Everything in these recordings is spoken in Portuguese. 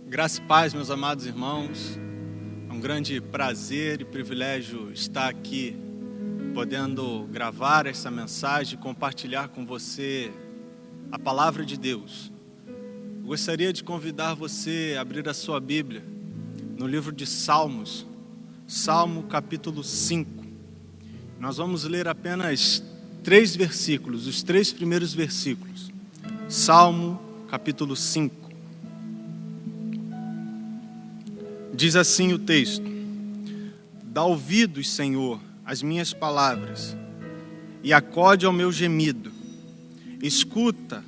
Graça e paz, meus amados irmãos. É um grande prazer e privilégio estar aqui, podendo gravar essa mensagem e compartilhar com você a palavra de Deus. Eu gostaria de convidar você a abrir a sua Bíblia no livro de Salmos, Salmo capítulo 5. Nós vamos ler apenas 3 versículos, os 3 primeiros versículos. Salmo capítulo 5. Diz assim o texto: Dá ouvidos, Senhor, às minhas palavras, e acode ao meu gemido. Escuta,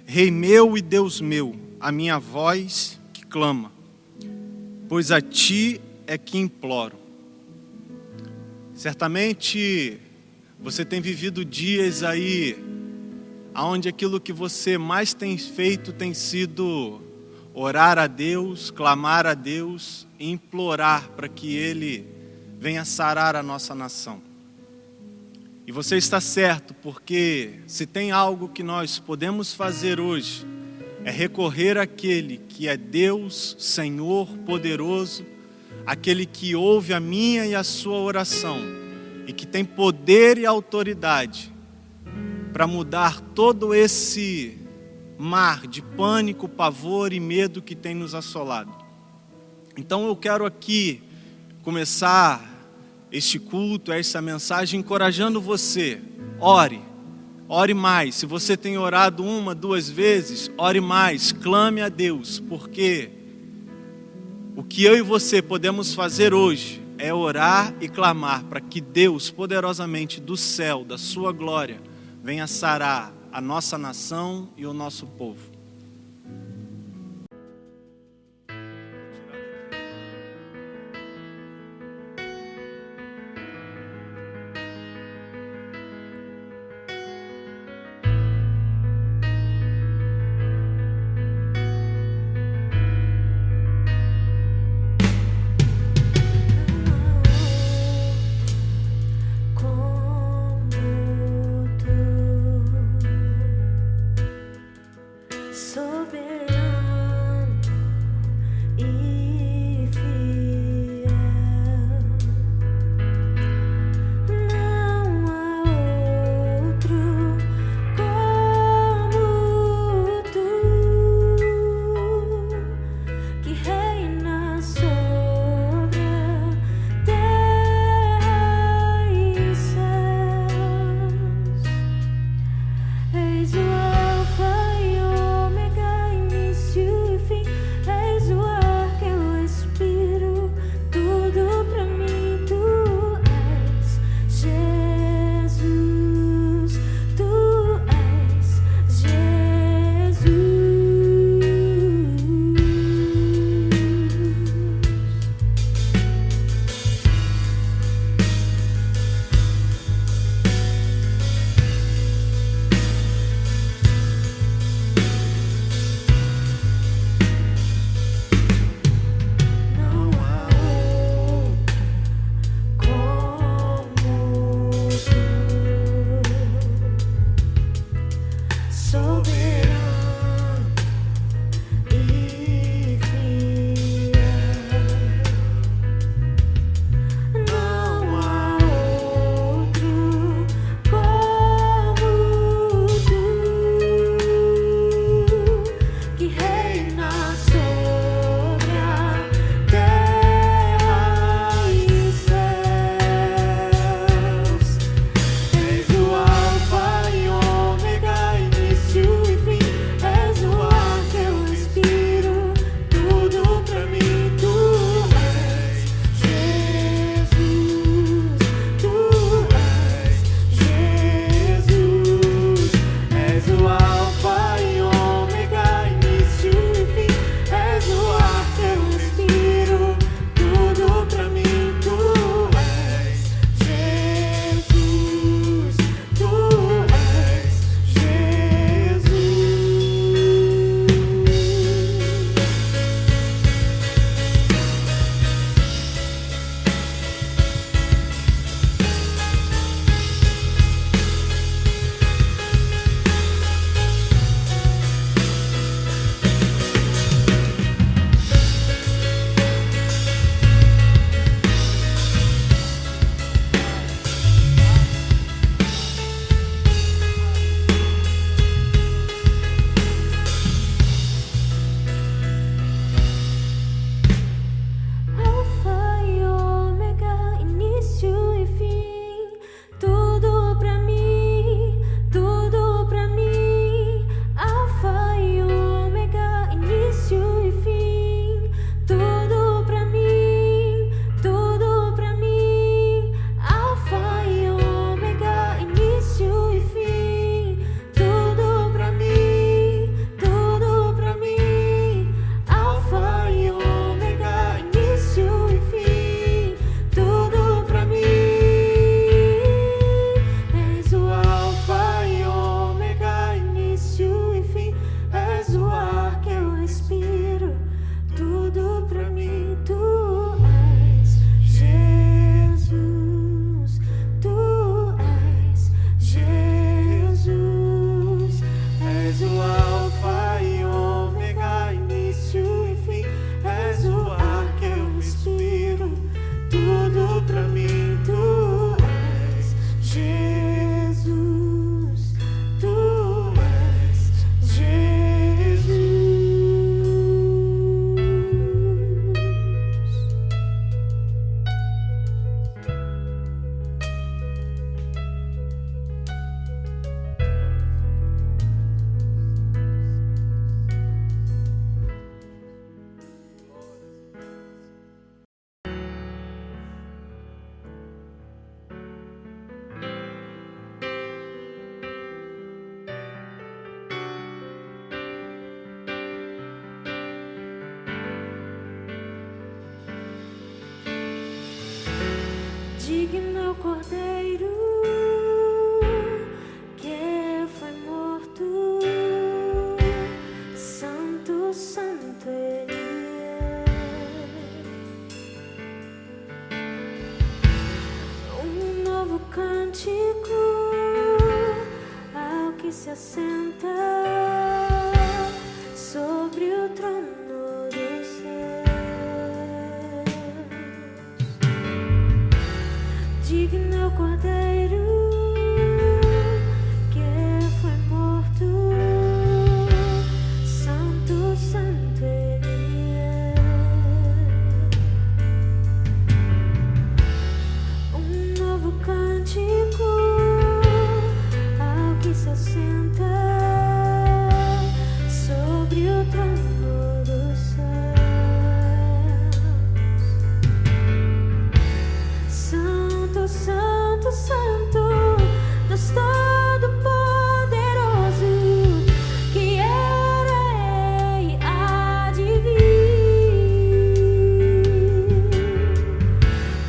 Rei meu e Deus meu, a minha voz que clama, pois a Ti é que imploro. Certamente você tem vivido dias aí, onde aquilo que você mais tem feito tem sido orar a Deus, clamar a Deus e implorar para que Ele venha sarar a nossa nação. E você está certo, porque se tem algo que nós podemos fazer hoje, é recorrer àquele que é Deus, Senhor poderoso, aquele que ouve a minha e a sua oração, e que tem poder e autoridade para mudar todo esse mar de pânico, pavor e medo que tem nos assolado. Então eu quero aqui começar este culto, essa mensagem, encorajando você. Ore mais. Se você tem orado 1, 2 vezes, ore mais, clame a Deus, porque o que eu e você podemos fazer hoje é orar e clamar para que Deus, poderosamente do céu, da sua glória, venha sarar a nossa nação e o nosso povo. Digno é o Cordeiro que foi morto, santo, santo Ele é. Um novo cântico ao que se assenta sobre o trono dos céus. Digno é o Cordeiro que foi morto, santo, santo Ele é. Um novo cântico ao que se assenta sobre o trono dos céus. Santo, santo, santo, Deus Todo-Poderoso, que era e há de vir.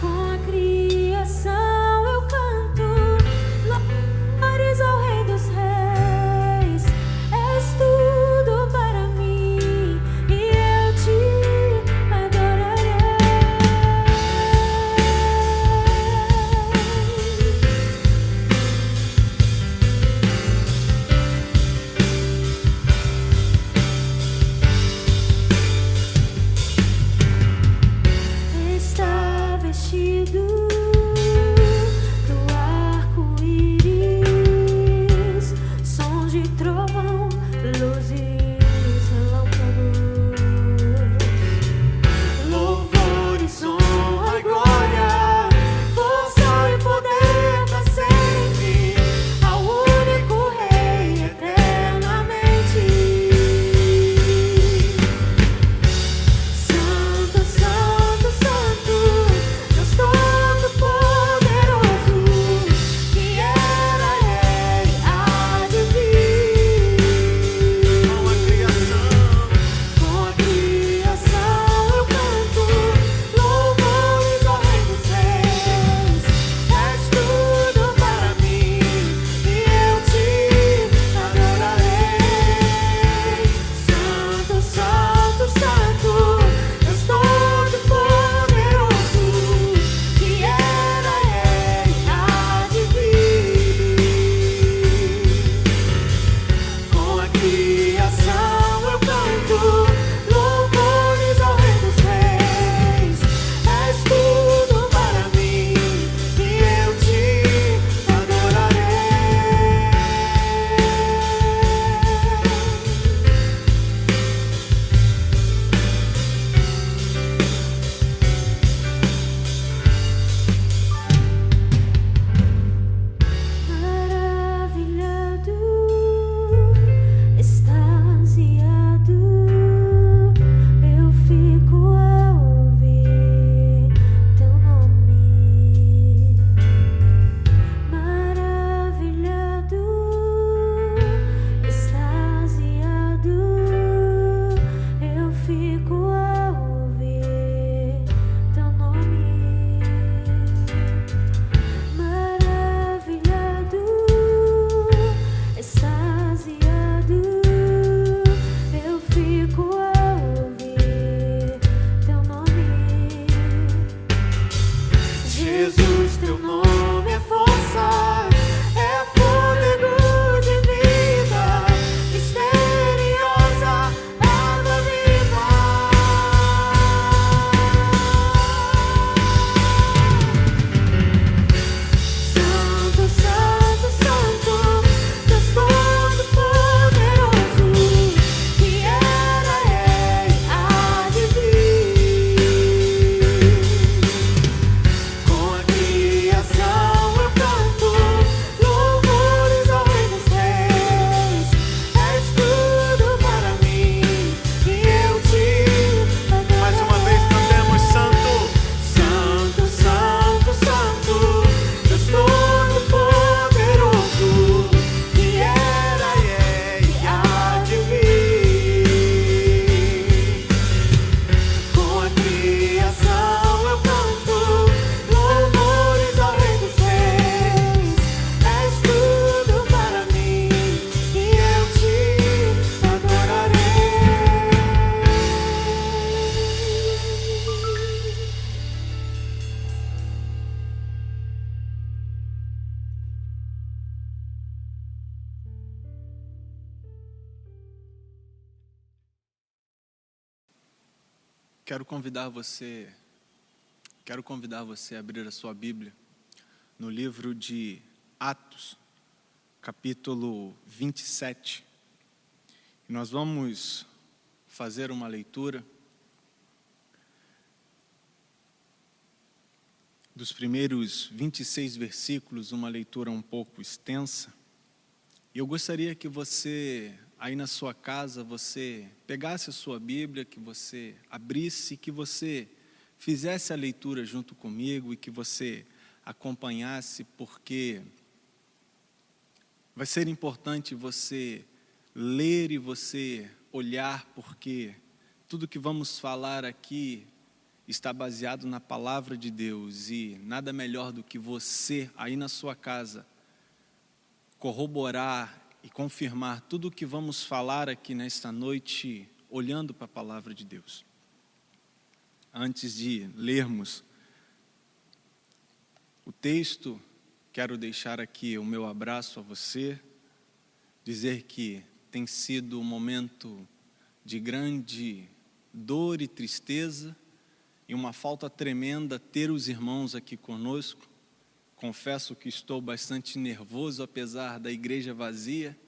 Com a criação eu canto louvores ao Rei dos Reis. Quero convidar você a abrir a sua Bíblia no livro de Atos, capítulo 27. E nós vamos fazer uma leitura dos primeiros 26 versículos, uma leitura um pouco extensa. E eu gostaria que você, aí na sua casa, você pegasse a sua Bíblia, que você abrisse, que você fizesse a leitura junto comigo e que você acompanhasse, porque vai ser importante você ler e você olhar, porque tudo que vamos falar aqui está baseado na palavra de Deus e nada melhor do que você, aí na sua casa, corroborar e confirmar tudo o que vamos falar aqui nesta noite, olhando para a palavra de Deus. Antes de lermos o texto, quero deixar aqui o meu abraço a você, dizer que tem sido um momento de grande dor e tristeza e uma falta tremenda ter os irmãos aqui conosco. Confesso que estou bastante nervoso, apesar da igreja vazia.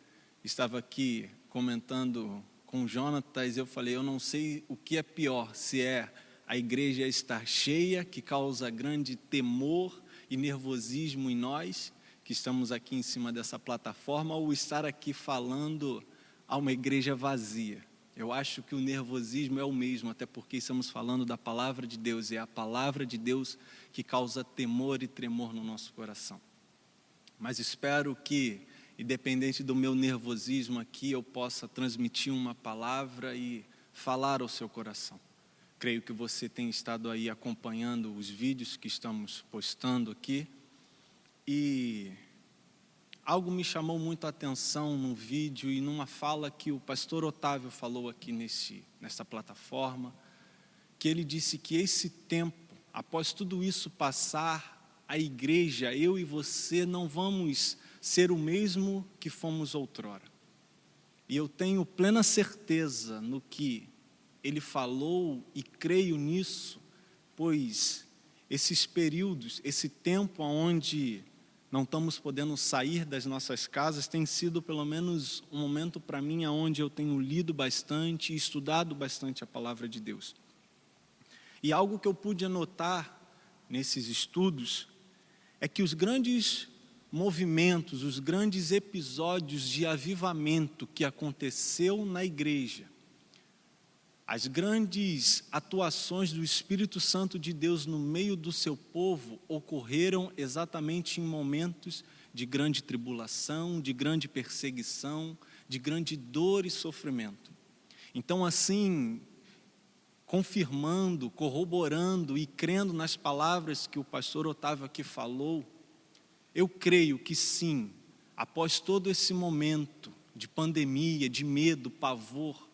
Estava aqui comentando com o Jonatas, eu falei, eu não sei o que é pior, se é a igreja estar cheia, que causa grande temor e nervosismo em nós, que estamos aqui em cima dessa plataforma, ou estar aqui falando a uma igreja vazia. Eu acho que o nervosismo é o mesmo, até porque estamos falando da palavra de Deus, e é a palavra de Deus que causa temor e tremor no nosso coração. Mas espero que, independente do meu nervosismo aqui, eu possa transmitir uma palavra e falar ao seu coração. Creio que você tem estado aí acompanhando os vídeos que estamos postando aqui, e algo me chamou muito a atenção no vídeo e numa fala que o pastor Otávio falou aqui nessa plataforma, que ele disse que esse tempo, após tudo isso passar, a igreja, eu e você, não vamos ser o mesmo que fomos outrora. E eu tenho plena certeza no que ele falou e creio nisso, pois esses períodos, esse tempo onde não estamos podendo sair das nossas casas, tem sido pelo menos um momento para mim onde eu tenho lido bastante e estudado bastante a palavra de Deus. E algo que eu pude anotar nesses estudos é que os grandes movimentos, os grandes episódios de avivamento que aconteceu na igreja, as grandes atuações do Espírito Santo de Deus no meio do seu povo ocorreram exatamente em momentos de grande tribulação, de grande perseguição, de grande dor e sofrimento. Então, assim, confirmando, corroborando e crendo nas palavras que o pastor Otávio aqui falou, eu creio que sim, após todo esse momento de pandemia, de medo, pavor,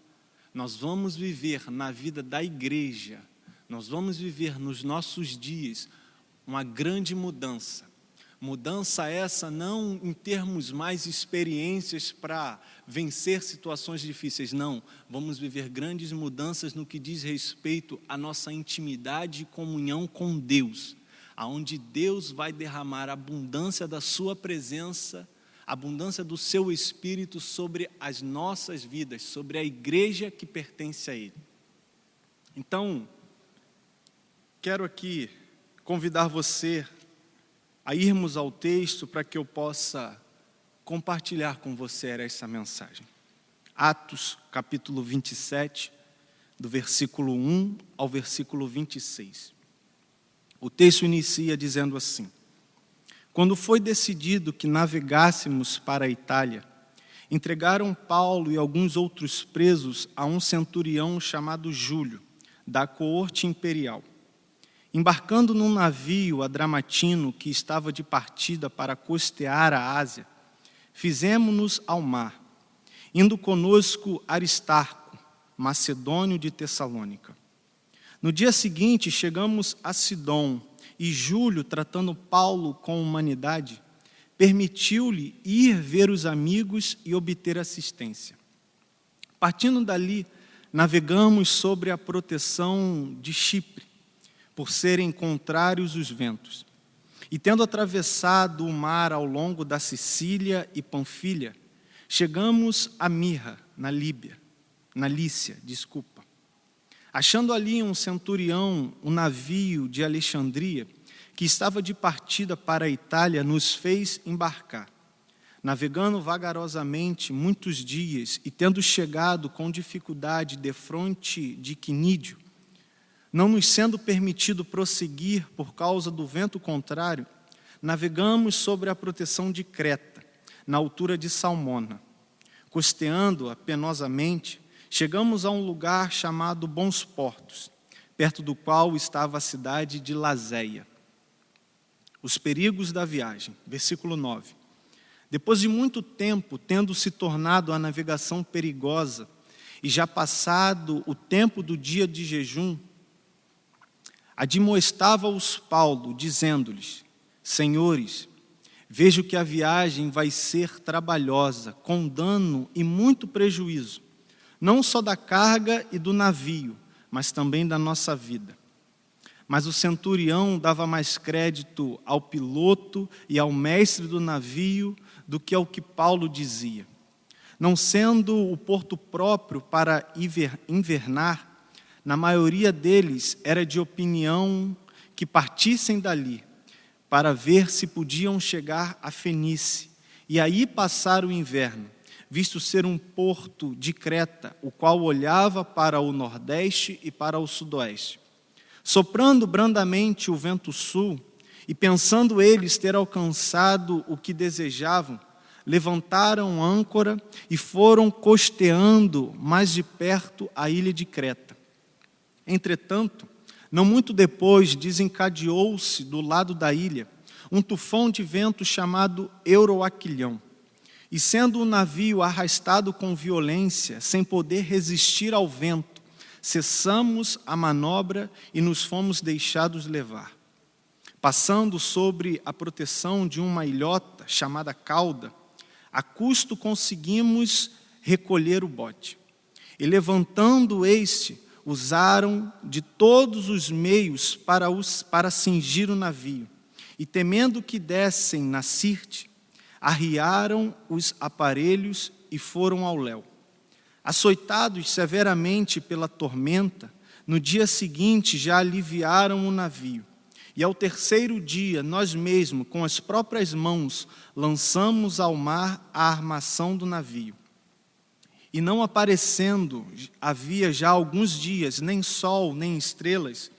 nós vamos viver na vida da igreja, nós vamos viver nos nossos dias uma grande mudança. Mudança essa não em termos mais experiências para vencer situações difíceis, não. Vamos viver grandes mudanças no que diz respeito à nossa intimidade e comunhão com Deus, aonde Deus vai derramar a abundância da sua presença, a abundância do seu Espírito sobre as nossas vidas, sobre a igreja que pertence a Ele. Então, quero aqui convidar você a irmos ao texto para que eu possa compartilhar com você essa mensagem. Atos, capítulo 27, do versículo 1 ao versículo 26. O texto inicia dizendo assim: quando foi decidido que navegássemos para a Itália, entregaram Paulo e alguns outros presos a um centurião chamado Júlio, da coorte imperial. Embarcando num navio adramatino que estava de partida para costear a Ásia, fizemo-nos ao mar, indo conosco Aristarco, macedônio de Tessalônica. No dia seguinte chegamos a Sidom, e Júlio, tratando Paulo com humanidade, permitiu-lhe ir ver os amigos e obter assistência. Partindo dali, navegamos sobre a proteção de Chipre, por serem contrários os ventos. E tendo atravessado o mar ao longo da Sicília e Panfilha, chegamos a Mirra, na Lícia. Achando ali um centurião, um navio de Alexandria, que estava de partida para a Itália, nos fez embarcar. Navegando vagarosamente muitos dias e tendo chegado com dificuldade defronte de Quinídio, não nos sendo permitido prosseguir por causa do vento contrário, navegamos sobre a proteção de Creta, na altura de Salmona. Costeando-a penosamente, chegamos a um lugar chamado Bons Portos, perto do qual estava a cidade de Lazéia. Os perigos da viagem, versículo 9. Depois de muito tempo, tendo se tornado a navegação perigosa, e já passado o tempo do dia de jejum, admoestava-os Paulo, dizendo-lhes: Senhores, vejo que a viagem vai ser trabalhosa, com dano e muito prejuízo, não só da carga e do navio, mas também da nossa vida. Mas o centurião dava mais crédito ao piloto e ao mestre do navio do que ao que Paulo dizia. Não sendo o porto próprio para invernar, na maioria deles era de opinião que partissem dali, para ver se podiam chegar a Fenícia, e aí passar o inverno, visto ser um porto de Creta, o qual olhava para o nordeste e para o sudoeste. Soprando brandamente o vento sul, e pensando eles ter alcançado o que desejavam, levantaram âncora e foram costeando mais de perto a ilha de Creta. Entretanto, não muito depois, desencadeou-se do lado da ilha um tufão de vento chamado Euroaquilhão. E sendo o navio arrastado com violência, sem poder resistir ao vento, cessamos a manobra e nos fomos deixados levar. Passando sobre a proteção de uma ilhota chamada Cauda, a custo conseguimos recolher o bote. E levantando este, usaram de todos os meios para cingir o navio. E temendo que dessem na Sirte, arriaram os aparelhos e foram ao léu. Açoitados severamente pela tormenta, no dia seguinte já aliviaram o navio. E ao terceiro dia, nós mesmos, com as próprias mãos, lançamos ao mar a armação do navio. E não aparecendo, havia já alguns dias, nem sol, nem estrelas,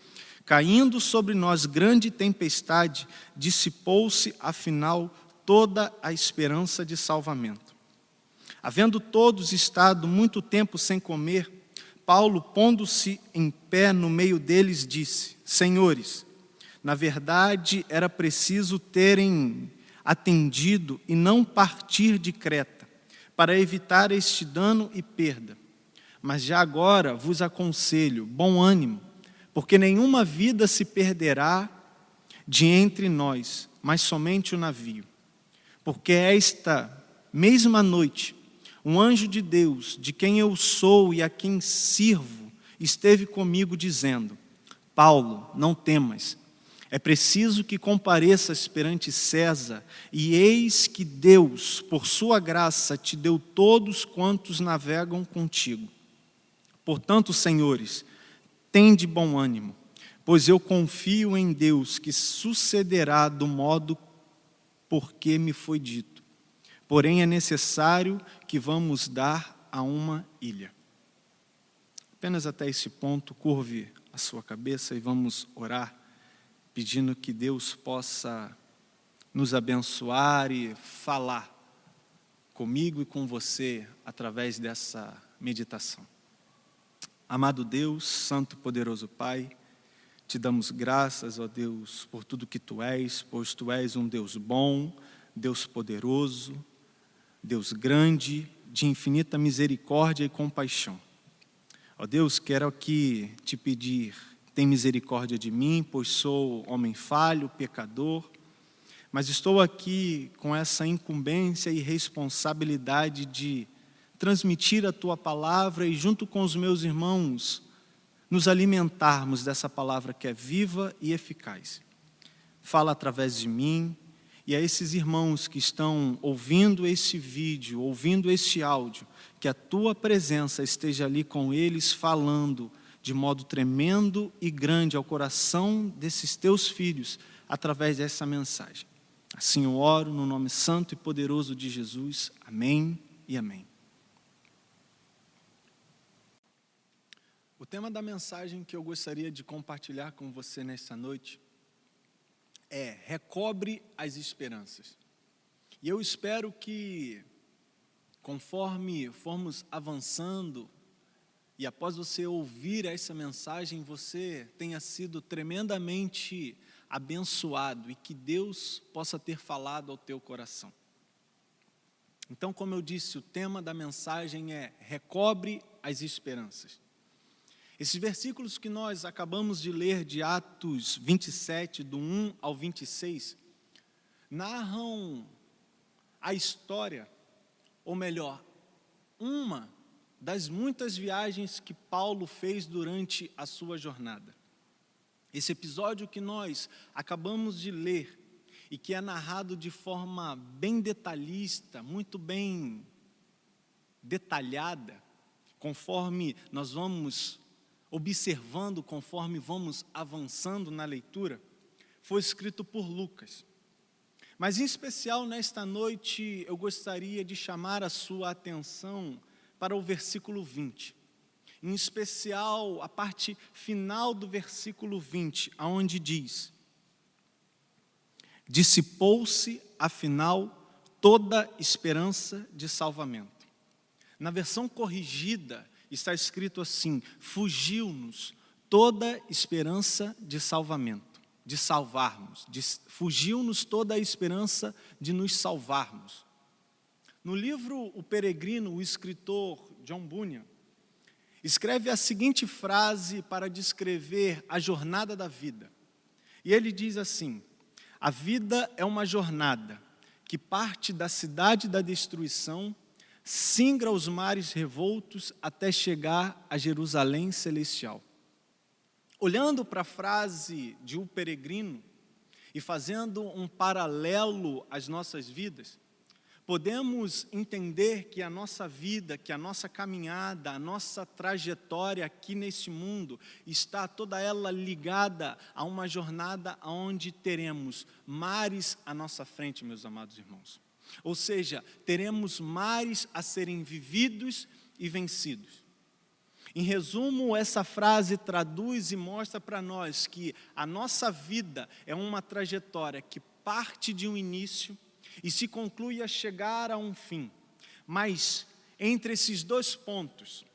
caindo sobre nós grande tempestade, dissipou-se, afinal, toda a esperança de salvamento. Havendo todos estado muito tempo sem comer, Paulo, pondo-se em pé no meio deles, disse: Senhores, na verdade era preciso terem atendido e não partir de Creta, para evitar este dano e perda. Mas já agora vos aconselho, bom ânimo, porque nenhuma vida se perderá de entre nós, mas somente o navio. Porque esta mesma noite, um anjo de Deus, de quem eu sou e a quem sirvo, esteve comigo dizendo: Paulo, não temas, é preciso que compareças perante César, e eis que Deus, por sua graça, te deu todos quantos navegam contigo. Portanto, senhores, tende bom ânimo, pois eu confio em Deus que sucederá do modo por que me foi dito. Porém, é necessário que vamos dar a uma ilha. Apenas até esse ponto, curve a sua cabeça e vamos orar, pedindo que Deus possa nos abençoar e falar comigo e com você através dessa meditação. Amado Deus, Santo e Poderoso Pai, te damos graças, ó Deus, por tudo que Tu és, pois Tu és um Deus bom, Deus poderoso, Deus grande, de infinita misericórdia e compaixão. Ó Deus, quero aqui te pedir, tem misericórdia de mim, pois sou homem falho, pecador, mas estou aqui com essa incumbência e responsabilidade de transmitir a tua palavra e, junto com os meus irmãos, nos alimentarmos dessa palavra que é viva e eficaz. Fala através de mim e a esses irmãos que estão ouvindo esse vídeo, ouvindo este áudio, que a tua presença esteja ali com eles, falando de modo tremendo e grande ao coração desses teus filhos, através dessa mensagem. Assim eu oro no nome santo e poderoso de Jesus. Amém e amém. O tema da mensagem que eu gostaria de compartilhar com você nesta noite é recobre as esperanças. E eu espero que, conforme formos avançando, e após você ouvir essa mensagem, você tenha sido tremendamente abençoado e que Deus possa ter falado ao teu coração. Então, como eu disse, o tema da mensagem é recobre as esperanças. Esses versículos que nós acabamos de ler de Atos 27, do 1 ao 26, narram a história, ou melhor, uma das muitas viagens que Paulo fez durante a sua jornada. Esse episódio que nós acabamos de ler e que é narrado de forma bem detalhista, muito bem detalhada, conforme nós vamos observando, conforme vamos avançando na leitura, foi escrito por Lucas. Mas em especial nesta noite eu gostaria de chamar a sua atenção para o versículo 20. Em especial a parte final do versículo 20, aonde diz: dissipou-se, afinal, toda esperança de salvamento. Na versão corrigida está escrito assim: fugiu-nos toda esperança de salvamento, de salvarmos, fugiu-nos toda a esperança de nos salvarmos. No livro O Peregrino, o escritor John Bunyan escreve a seguinte frase para descrever a jornada da vida. E ele diz assim: a vida é uma jornada que parte da cidade da destruição, singra os mares revoltos até chegar a Jerusalém celestial. Olhando para a frase de O Peregrino e fazendo um paralelo às nossas vidas, podemos entender que a nossa vida, que a nossa caminhada, a nossa trajetória aqui neste mundo está toda ela ligada a uma jornada onde teremos mares à nossa frente, meus amados irmãos. Ou seja, teremos mares a serem vividos e vencidos. Em resumo, essa frase traduz e mostra para nós que a nossa vida é uma trajetória que parte de um início e se conclui a chegar a um fim. Mas entre esses dois pontos,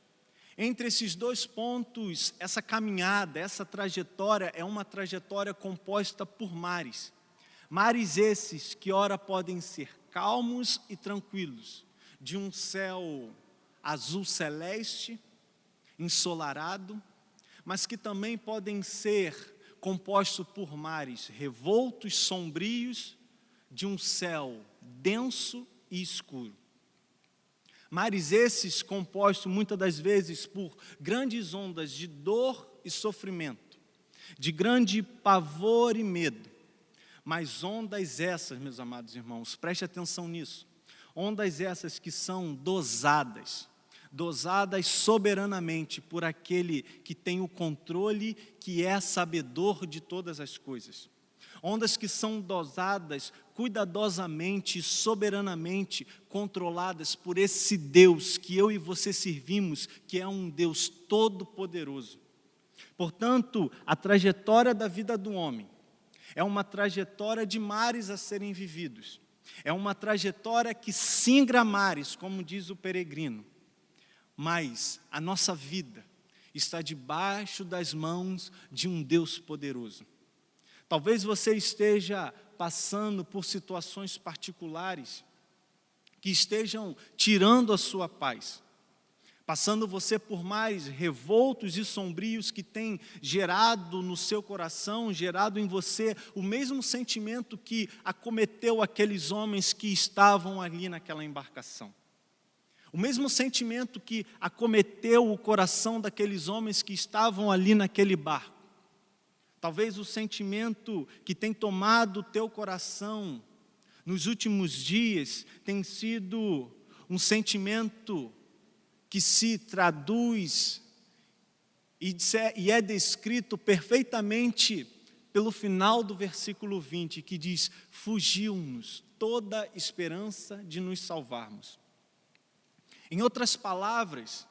essa caminhada, essa trajetória é uma trajetória composta por mares. Mares esses que ora podem ser calmos e tranquilos, de um céu azul celeste, ensolarado, mas que também podem ser compostos por mares revoltos, sombrios, de um céu denso e escuro. Mares esses compostos muitas das vezes por grandes ondas de dor e sofrimento, de grande pavor e medo. Mas ondas essas, meus amados irmãos, preste atenção nisso, ondas essas que são dosadas soberanamente por aquele que tem o controle, que é sabedor de todas as coisas. Ondas que são dosadas cuidadosamente e soberanamente controladas por esse Deus que eu e você servimos, que é um Deus todo-poderoso. Portanto, a trajetória da vida do homem é uma trajetória de mares a serem vividos. É uma trajetória que singra mares, como diz o Peregrino. Mas a nossa vida está debaixo das mãos de um Deus poderoso. Talvez você esteja passando por situações particulares que estejam tirando a sua paz, passando você por mais revoltos e sombrios que têm gerado no seu coração, gerado em você o mesmo sentimento que acometeu aqueles homens que estavam ali naquela embarcação. O mesmo sentimento que acometeu o coração daqueles homens que estavam ali naquele barco. Talvez o sentimento que tem tomado o teu coração nos últimos dias tem sido um sentimento que se traduz e é descrito perfeitamente pelo final do versículo 20, que diz: fugiu-nos toda esperança de nos salvarmos. Em outras palavras,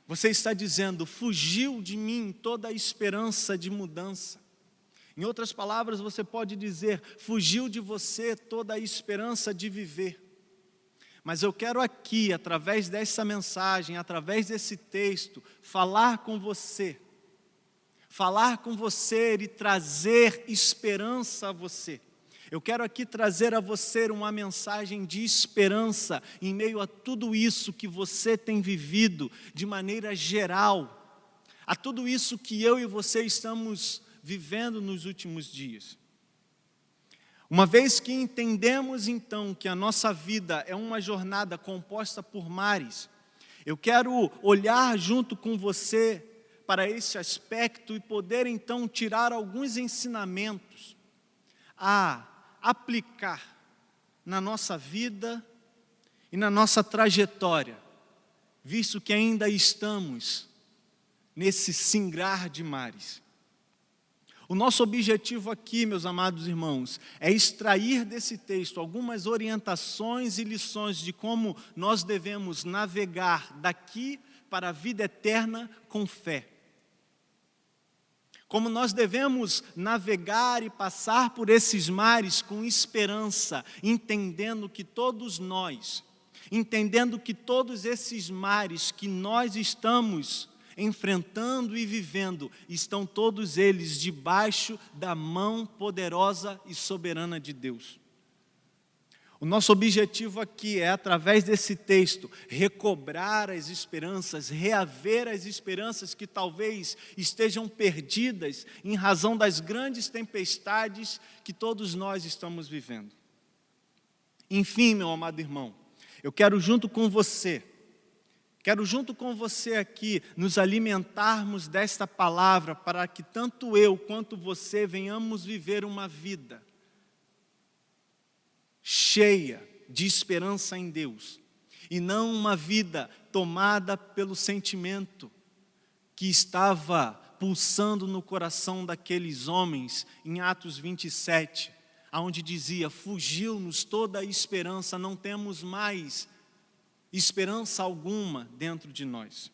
você está dizendo: fugiu de mim toda a esperança de mudança. Em outras palavras, você pode dizer: fugiu de você toda a esperança de viver. Mas eu quero aqui, através dessa mensagem, através desse texto, falar com você e trazer esperança a você. Eu quero aqui trazer a você uma mensagem de esperança em meio a tudo isso que você tem vivido de maneira geral, a tudo isso que eu e você estamos vivendo nos últimos dias. Uma vez que entendemos então que a nossa vida é uma jornada composta por mares, eu quero olhar junto com você para esse aspecto e poder então tirar alguns ensinamentos a aplicar na nossa vida e na nossa trajetória, visto que ainda estamos nesse singrar de mares. O nosso objetivo aqui, meus amados irmãos, é extrair desse texto algumas orientações e lições de como nós devemos navegar daqui para a vida eterna com fé. Como nós devemos navegar e passar por esses mares com esperança, entendendo que todos esses mares que nós estamos enfrentando e vivendo, estão todos eles debaixo da mão poderosa e soberana de Deus. O nosso objetivo aqui é, através desse texto, recobrar as esperanças, reaver as esperanças que talvez estejam perdidas em razão das grandes tempestades que todos nós estamos vivendo. Enfim, meu amado irmão, eu quero junto com você aqui nos alimentarmos desta palavra para que tanto eu quanto você venhamos viver uma vida cheia de esperança em Deus, e não uma vida tomada pelo sentimento que estava pulsando no coração daqueles homens em Atos 27, onde dizia: fugiu-nos toda a esperança, não temos mais esperança alguma dentro de nós.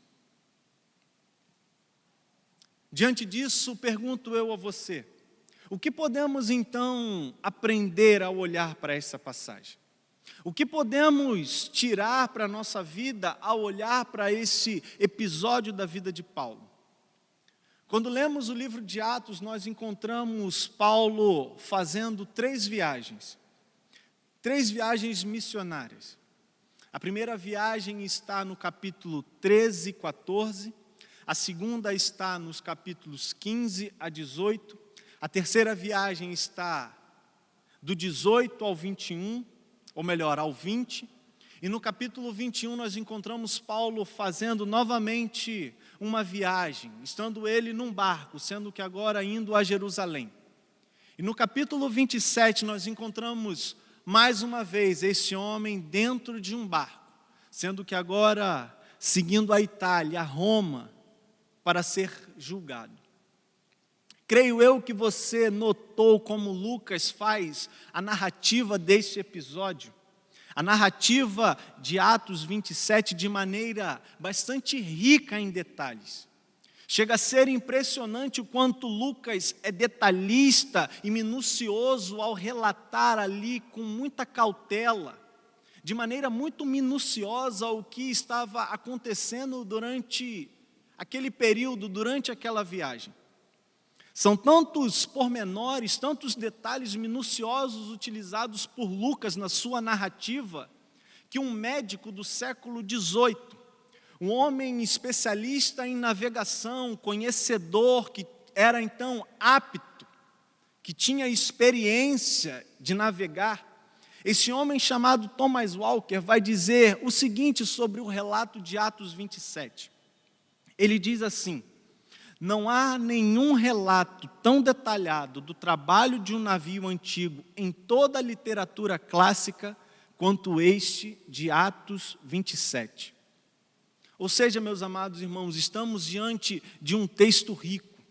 Diante disso, pergunto eu a você: o que podemos então aprender ao olhar para essa passagem? O que podemos tirar para a nossa vida ao olhar para esse episódio da vida de Paulo? Quando lemos o livro de Atos, nós encontramos Paulo fazendo 3 viagens missionárias. A primeira viagem está no capítulo 13 e 14, a segunda está nos capítulos 15 a 18, a terceira viagem está do 18 ao 21, ou melhor, ao 20, e no capítulo 21 nós encontramos Paulo fazendo novamente uma viagem, estando ele num barco, sendo que agora indo a Jerusalém. E no capítulo 27 nós encontramos mais uma vez esse homem dentro de um barco, sendo que agora seguindo a Itália, a Roma, para ser julgado. Creio eu que você notou como Lucas faz a narrativa deste episódio, a narrativa de Atos 27 de maneira bastante rica em detalhes. Chega a ser impressionante o quanto Lucas é detalhista e minucioso ao relatar ali com muita cautela, de maneira muito minuciosa, o que estava acontecendo durante aquele período, durante aquela viagem. São tantos pormenores, tantos detalhes minuciosos utilizados por Lucas na sua narrativa, que um médico do século XVIII, um homem especialista em navegação, conhecedor, que era então apto, que tinha experiência de navegar, esse homem chamado Thomas Walker vai dizer o seguinte sobre o relato de Atos 27. Ele diz assim: não há nenhum relato tão detalhado do trabalho de um navio antigo em toda a literatura clássica quanto este de Atos 27. Ou seja, meus amados irmãos, estamos diante de um texto rico,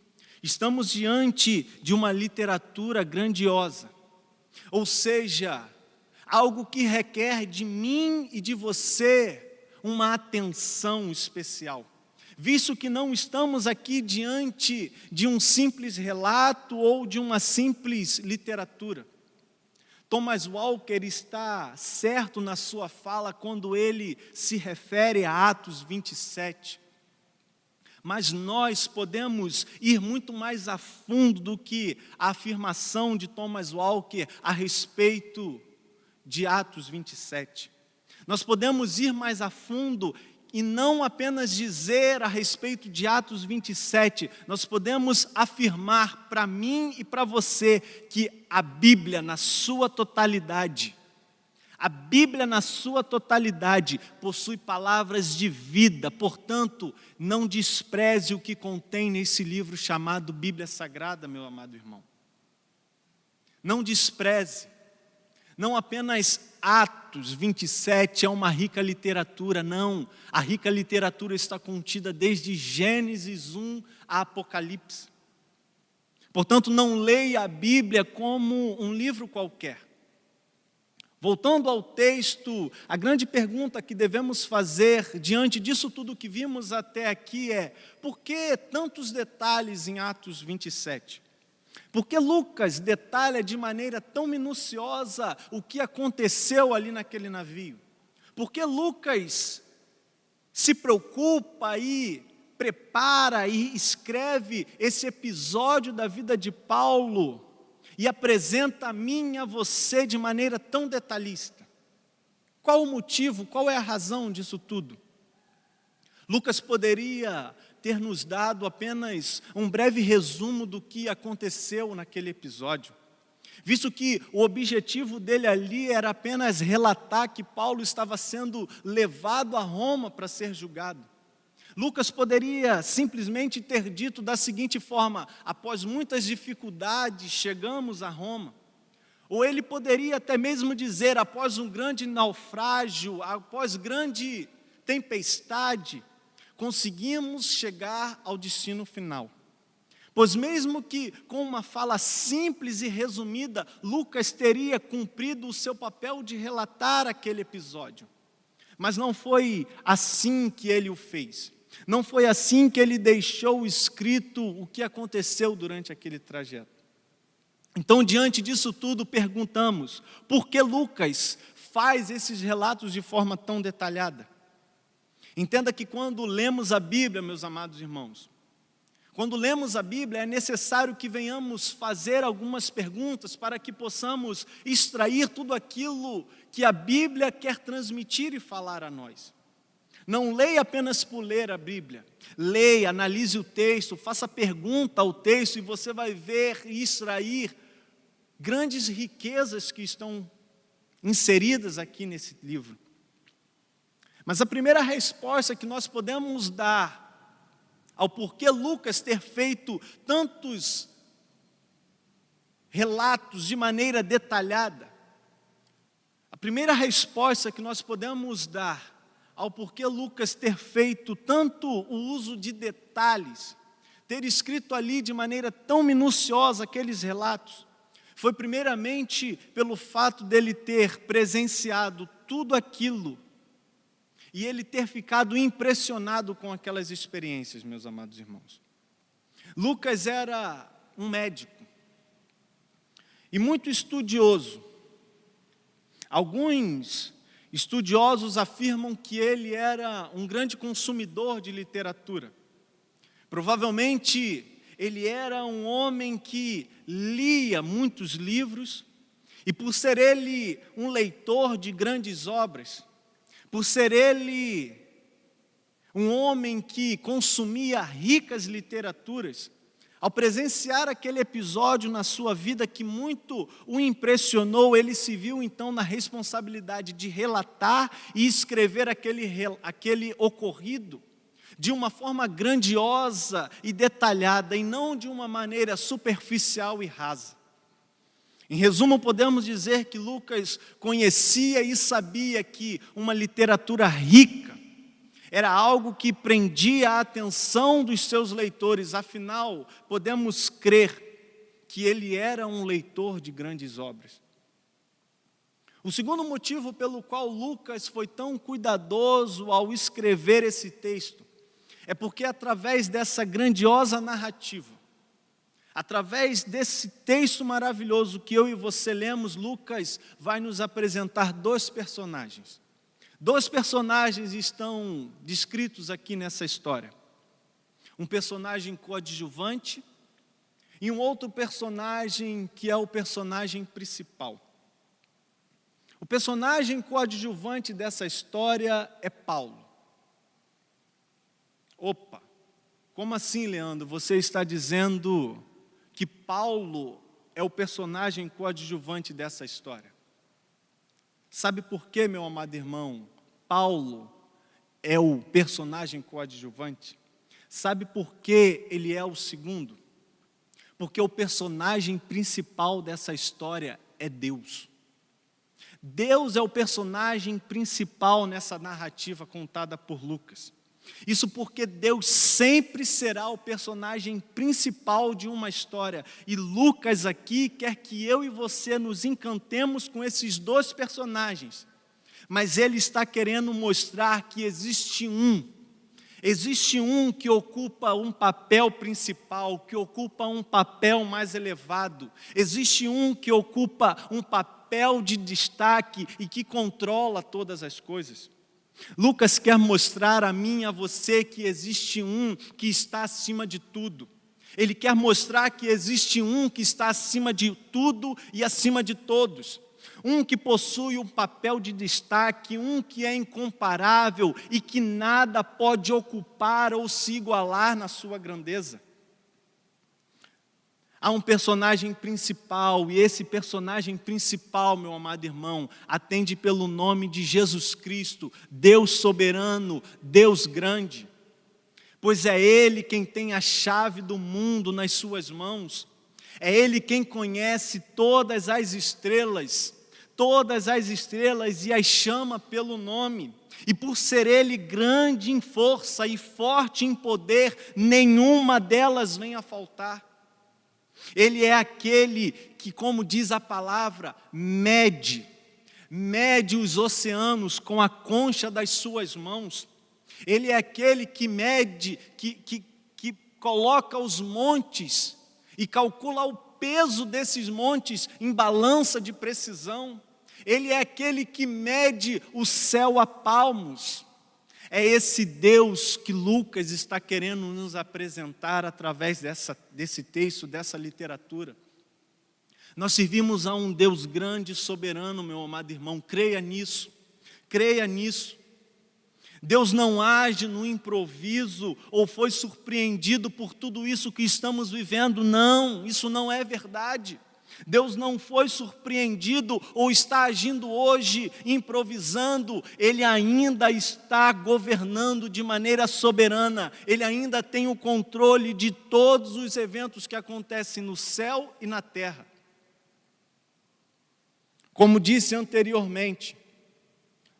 estamos diante de uma literatura grandiosa, ou seja, algo que requer de mim e de você uma atenção especial. Visto que não estamos aqui diante de um simples relato ou de uma simples literatura. Thomas Walker está certo na sua fala quando ele se refere a Atos 27. Mas nós podemos ir muito mais a fundo do que a afirmação de Thomas Walker a respeito de Atos 27. Nós podemos ir mais a fundo e não apenas dizer a respeito de Atos 27, nós podemos afirmar para mim e para você que a Bíblia na sua totalidade, possui palavras de vida, portanto, não despreze o que contém nesse livro chamado Bíblia Sagrada, meu amado irmão. Não despreze. Não apenas Atos 27 é uma rica literatura, não. A rica literatura está contida desde Gênesis 1 a Apocalipse. Portanto, não leia a Bíblia como um livro qualquer. Voltando ao texto, a grande pergunta que devemos fazer diante disso tudo que vimos até aqui é: por que tantos detalhes em Atos 27? Porque Lucas detalha de maneira tão minuciosa o que aconteceu ali naquele navio? Porque Lucas se preocupa e prepara e escreve esse episódio da vida de Paulo e apresenta a mim e a você de maneira tão detalhista? Qual o motivo, qual é a razão disso tudo? Lucas poderia ter nos dado apenas um breve resumo do que aconteceu naquele episódio, visto que o objetivo dele ali era apenas relatar que Paulo estava sendo levado a Roma para ser julgado. Lucas poderia simplesmente ter dito da seguinte forma: após muitas dificuldades chegamos a Roma. Ou ele poderia até mesmo dizer: após um grande naufrágio, após grande tempestade, conseguimos chegar ao destino final. Pois mesmo que com uma fala simples e resumida, Lucas teria cumprido o seu papel de relatar aquele episódio. Mas não foi assim que ele o fez. Não foi assim que ele deixou escrito o que aconteceu durante aquele trajeto. Então, diante disso tudo, perguntamos: por que Lucas faz esses relatos de forma tão detalhada? Entenda que quando lemos a Bíblia, meus amados irmãos, quando lemos a Bíblia, é necessário que venhamos fazer algumas perguntas para que possamos extrair tudo aquilo que a Bíblia quer transmitir e falar a nós. Não leia apenas por ler a Bíblia. Leia, analise o texto, faça pergunta ao texto e você vai ver e extrair grandes riquezas que estão inseridas aqui nesse livro. Mas a primeira resposta que nós podemos dar ao porquê Lucas ter feito tantos relatos de maneira detalhada, a primeira resposta que nós podemos dar ao porquê Lucas ter feito tanto o uso de detalhes, ter escrito ali de maneira tão minuciosa aqueles relatos, foi primeiramente pelo fato dele ter presenciado tudo aquilo e ele ter ficado impressionado com aquelas experiências, meus amados irmãos. Lucas era um médico e muito estudioso. Alguns estudiosos afirmam que ele era um grande consumidor de literatura. Provavelmente ele era um homem que lia muitos livros e por ser ele um leitor de grandes obras, por ser ele um homem que consumia ricas literaturas, Ao presenciar aquele episódio na sua vida que muito o impressionou, ele se viu então na responsabilidade de relatar e escrever aquele ocorrido de uma forma grandiosa e detalhada, e não de uma maneira superficial e rasa. Em resumo, podemos dizer que Lucas conhecia e sabia que uma literatura rica era algo que prendia a atenção dos seus leitores, afinal, podemos crer que ele era um leitor de grandes obras. O segundo motivo pelo qual Lucas foi tão cuidadoso ao escrever esse texto é porque, através dessa grandiosa narrativa, através desse texto maravilhoso que eu e você lemos, Lucas vai nos apresentar dois personagens. Dois personagens estão descritos aqui nessa história. Um personagem coadjuvante e um outro personagem que é o personagem principal. O personagem coadjuvante dessa história é Paulo. Opa, como assim, Leandro? Você está dizendo que Paulo é o personagem coadjuvante dessa história? Sabe por quê, meu amado irmão? Paulo é o personagem coadjuvante. Sabe por que ele é o segundo? Porque o personagem principal dessa história é Deus. Deus é o personagem principal nessa narrativa contada por Lucas. Isso porque Deus sempre será o personagem principal de uma história. E Lucas aqui quer que eu e você nos encantemos com esses dois personagens. Mas ele está querendo mostrar que existe um que ocupa um papel principal, que ocupa um papel mais elevado. Existe um que ocupa um papel de destaque e que controla todas as coisas. Lucas quer mostrar a mim e a você que existe um que está acima de tudo. Ele quer mostrar que existe um que está acima de tudo e acima de todos. Um que possui um papel de destaque, um que é incomparável e que nada pode ocupar ou se igualar na sua grandeza. Há um personagem principal, e esse personagem principal, meu amado irmão, atende pelo nome de Jesus Cristo, Deus soberano, Deus grande. Pois é Ele quem tem a chave do mundo nas suas mãos. É Ele quem conhece todas as estrelas e as chama pelo nome. E por ser Ele grande em força e forte em poder, nenhuma delas vem a faltar. Ele é aquele que, como diz a palavra, mede os oceanos com a concha das suas mãos. Ele é aquele que mede, que coloca os montes e calcula o peso desses montes em balança de precisão. Ele é aquele que mede o céu a palmos. É esse Deus que Lucas está querendo nos apresentar através desse texto, dessa literatura. Nós servimos a um Deus grande e soberano, meu amado irmão, creia nisso. Deus não age no improviso ou foi surpreendido por tudo isso que estamos vivendo, não, isso não é verdade. Deus não foi surpreendido ou está agindo hoje improvisando, Ele ainda está governando de maneira soberana, Ele ainda tem o controle de todos os eventos que acontecem no céu e na terra. Como disse anteriormente,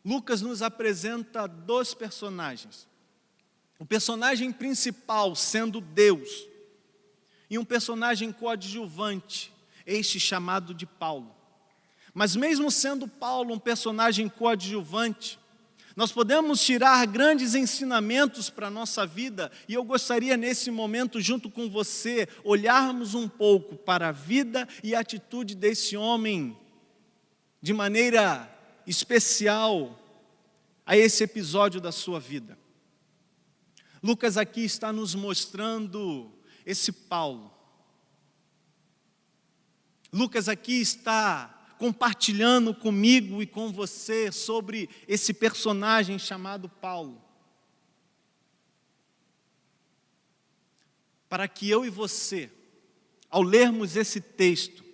Lucas nos apresenta dois personagens. O personagem principal sendo Deus e um personagem coadjuvante, este chamado de Paulo. Mas mesmo sendo Paulo um personagem coadjuvante, nós podemos tirar grandes ensinamentos para a nossa vida, e eu gostaria nesse momento, junto com você, olharmos um pouco para a vida e a atitude desse homem, de maneira especial, a esse episódio da sua vida. Lucas aqui está nos mostrando esse Paulo. Lucas aqui está compartilhando comigo e com você sobre esse personagem chamado Paulo. Para que eu e você ao lermos esse texto,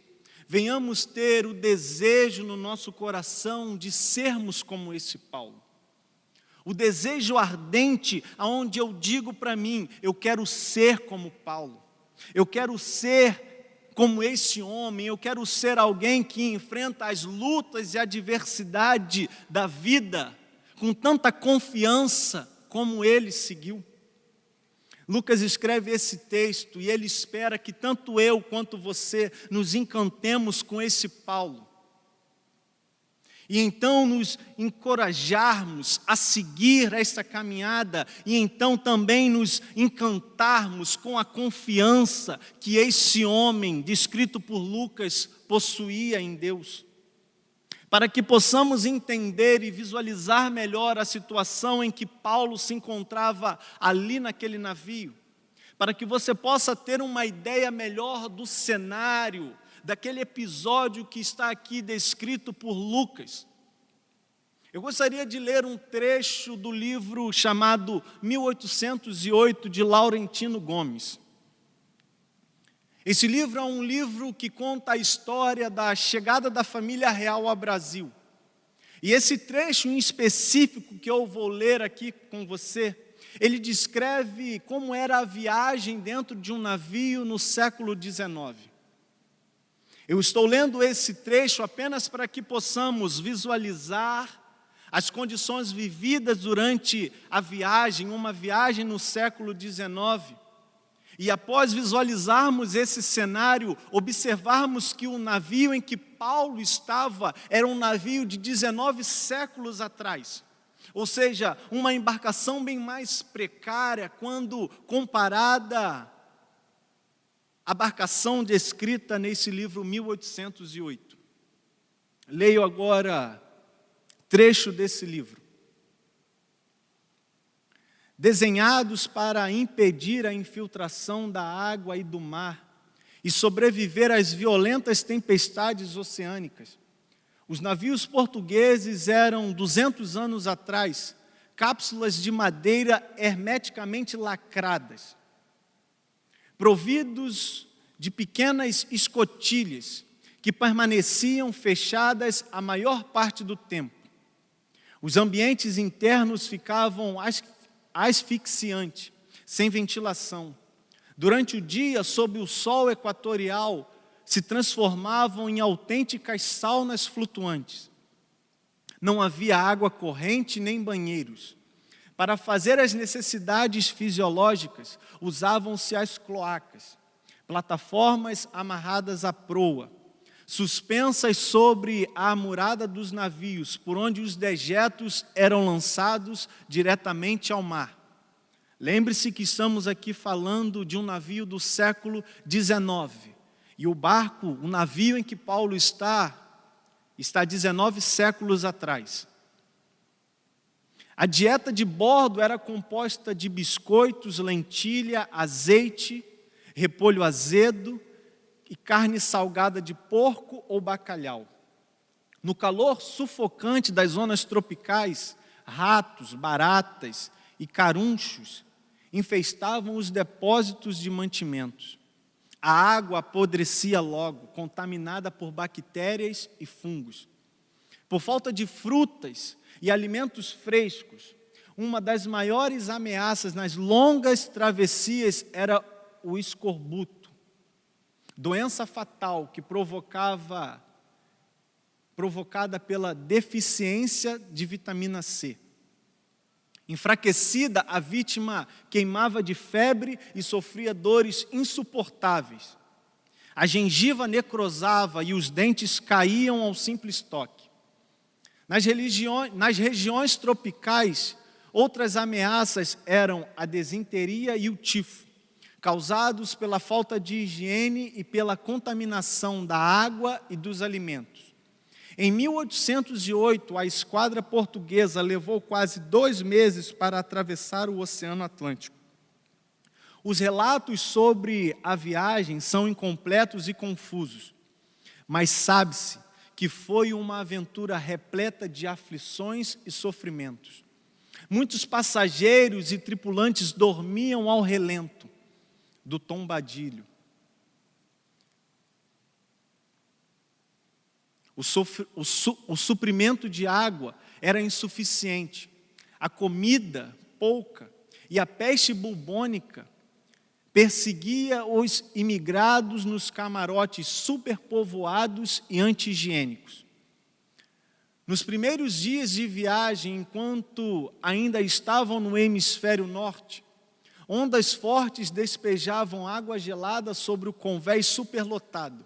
venhamos ter o desejo no nosso coração de sermos como esse Paulo. O desejo ardente, aonde eu digo para mim, eu quero ser como Paulo. Eu quero ser como esse homem, eu quero ser alguém que enfrenta as lutas e a adversidade da vida com tanta confiança como ele seguiu. Lucas escreve esse texto e ele espera que tanto eu quanto você nos encantemos com esse Paulo. E então nos encorajarmos a seguir essa caminhada e então também nos encantarmos com a confiança que esse homem, descrito por Lucas, possuía em Deus. Para que possamos entender e visualizar melhor a situação em que Paulo se encontrava ali naquele navio. Para que você possa ter uma ideia melhor do cenário, daquele episódio que está aqui descrito por Lucas. Eu gostaria de ler um trecho do livro chamado 1808, de Laurentino Gomes. Esse livro é um livro que conta a história da chegada da família real ao Brasil. E esse trecho em específico que eu vou ler aqui com você, ele descreve como era a viagem dentro de um navio no século XIX. Eu estou lendo esse trecho apenas para que possamos visualizar as condições vividas durante a viagem, uma viagem no século XIX. E após visualizarmos esse cenário, observarmos que o navio em que Paulo estava era um navio de 19 séculos atrás. Ou seja, uma embarcação bem mais precária quando comparada à embarcação descrita nesse livro 1808. Leio agora trecho desse livro. Desenhados para impedir a infiltração da água e do mar e sobreviver às violentas tempestades oceânicas. Os navios portugueses eram, 200 anos atrás, cápsulas de madeira hermeticamente lacradas, providos de pequenas escotilhas que permaneciam fechadas a maior parte do tempo. Os ambientes internos ficavam asfixiantes, sem ventilação. Durante o dia, sob o sol equatorial, se transformavam em autênticas saunas flutuantes. Não havia água corrente nem banheiros. Para fazer as necessidades fisiológicas, usavam-se as cloacas, plataformas amarradas à proa, suspensas sobre a amurada dos navios, por onde os dejetos eram lançados diretamente ao mar. Lembre-se que estamos aqui falando de um navio do século XIX. E o barco, o navio em que Paulo está 19 séculos atrás. A dieta de bordo era composta de biscoitos, lentilha, azeite, repolho azedo e carne salgada de porco ou bacalhau. No calor sufocante das zonas tropicais, ratos, baratas e carunchos infestavam os depósitos de mantimentos. A água apodrecia logo, contaminada por bactérias e fungos. Por falta de frutas e alimentos frescos, uma das maiores ameaças nas longas travessias era o escorbuto, doença fatal que provocada pela deficiência de vitamina C. Enfraquecida, a vítima queimava de febre e sofria dores insuportáveis. A gengiva necrosava e os dentes caíam ao simples toque. Nas regiões tropicais, outras ameaças eram a desinteria e o tifo, causados pela falta de higiene e pela contaminação da água e dos alimentos. Em 1808, a esquadra portuguesa levou quase 2 meses para atravessar o Oceano Atlântico. Os relatos sobre a viagem são incompletos e confusos, mas sabe-se que foi uma aventura repleta de aflições e sofrimentos. Muitos passageiros e tripulantes dormiam ao relento do tombadilho. O suprimento de água era insuficiente, a comida pouca, e a peste bubônica perseguia os imigrados nos camarotes superpovoados e anti-higiênicos. Nos primeiros dias de viagem, enquanto ainda estavam no hemisfério norte, ondas fortes despejavam água gelada sobre o convés superlotado,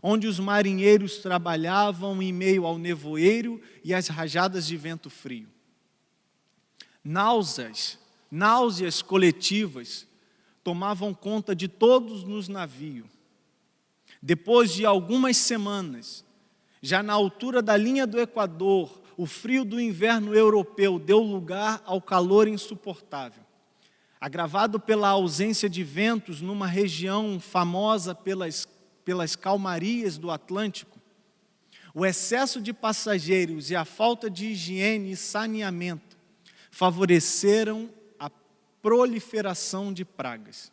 onde os marinheiros trabalhavam em meio ao nevoeiro e às rajadas de vento frio. Náuseas coletivas tomavam conta de todos nos navios. Depois de algumas semanas, já na altura da linha do Equador, o frio do inverno europeu deu lugar ao calor insuportável, agravado pela ausência de ventos numa região famosa pelas calmarias do Atlântico. O excesso de passageiros e a falta de higiene e saneamento favoreceram a proliferação de pragas.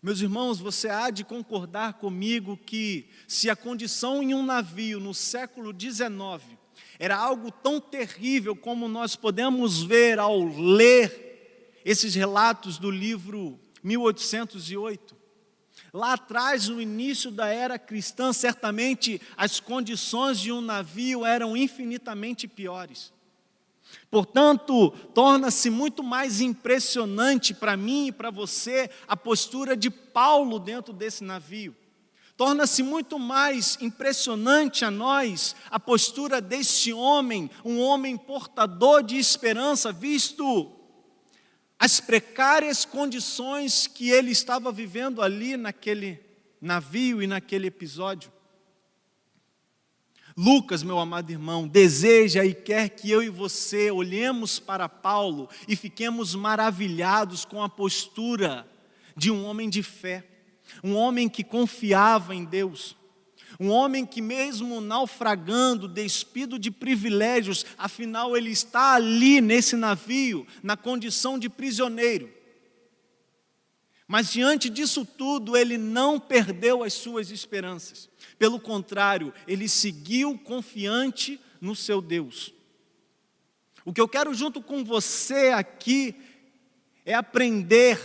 Meus irmãos, você há de concordar comigo que se a condição em um navio no século XIX era algo tão terrível como nós podemos ver ao ler esses relatos do livro 1808, lá atrás, no início da era cristã, certamente as condições de um navio eram infinitamente piores. Portanto, torna-se muito mais impressionante para mim e para você a postura de Paulo dentro desse navio. Torna-se muito mais impressionante a nós a postura deste homem, um homem portador de esperança, visto as precárias condições que ele estava vivendo ali naquele navio e naquele episódio. Lucas, meu amado irmão, deseja e quer que eu e você olhemos para Paulo e fiquemos maravilhados com a postura de um homem de fé, um homem que confiava em Deus, um homem que mesmo naufragando, despido de privilégios, afinal ele está ali nesse navio, na condição de prisioneiro. Mas diante disso tudo, ele não perdeu as suas esperanças. Pelo contrário, ele seguiu confiante no seu Deus. O que eu quero junto com você aqui é aprender,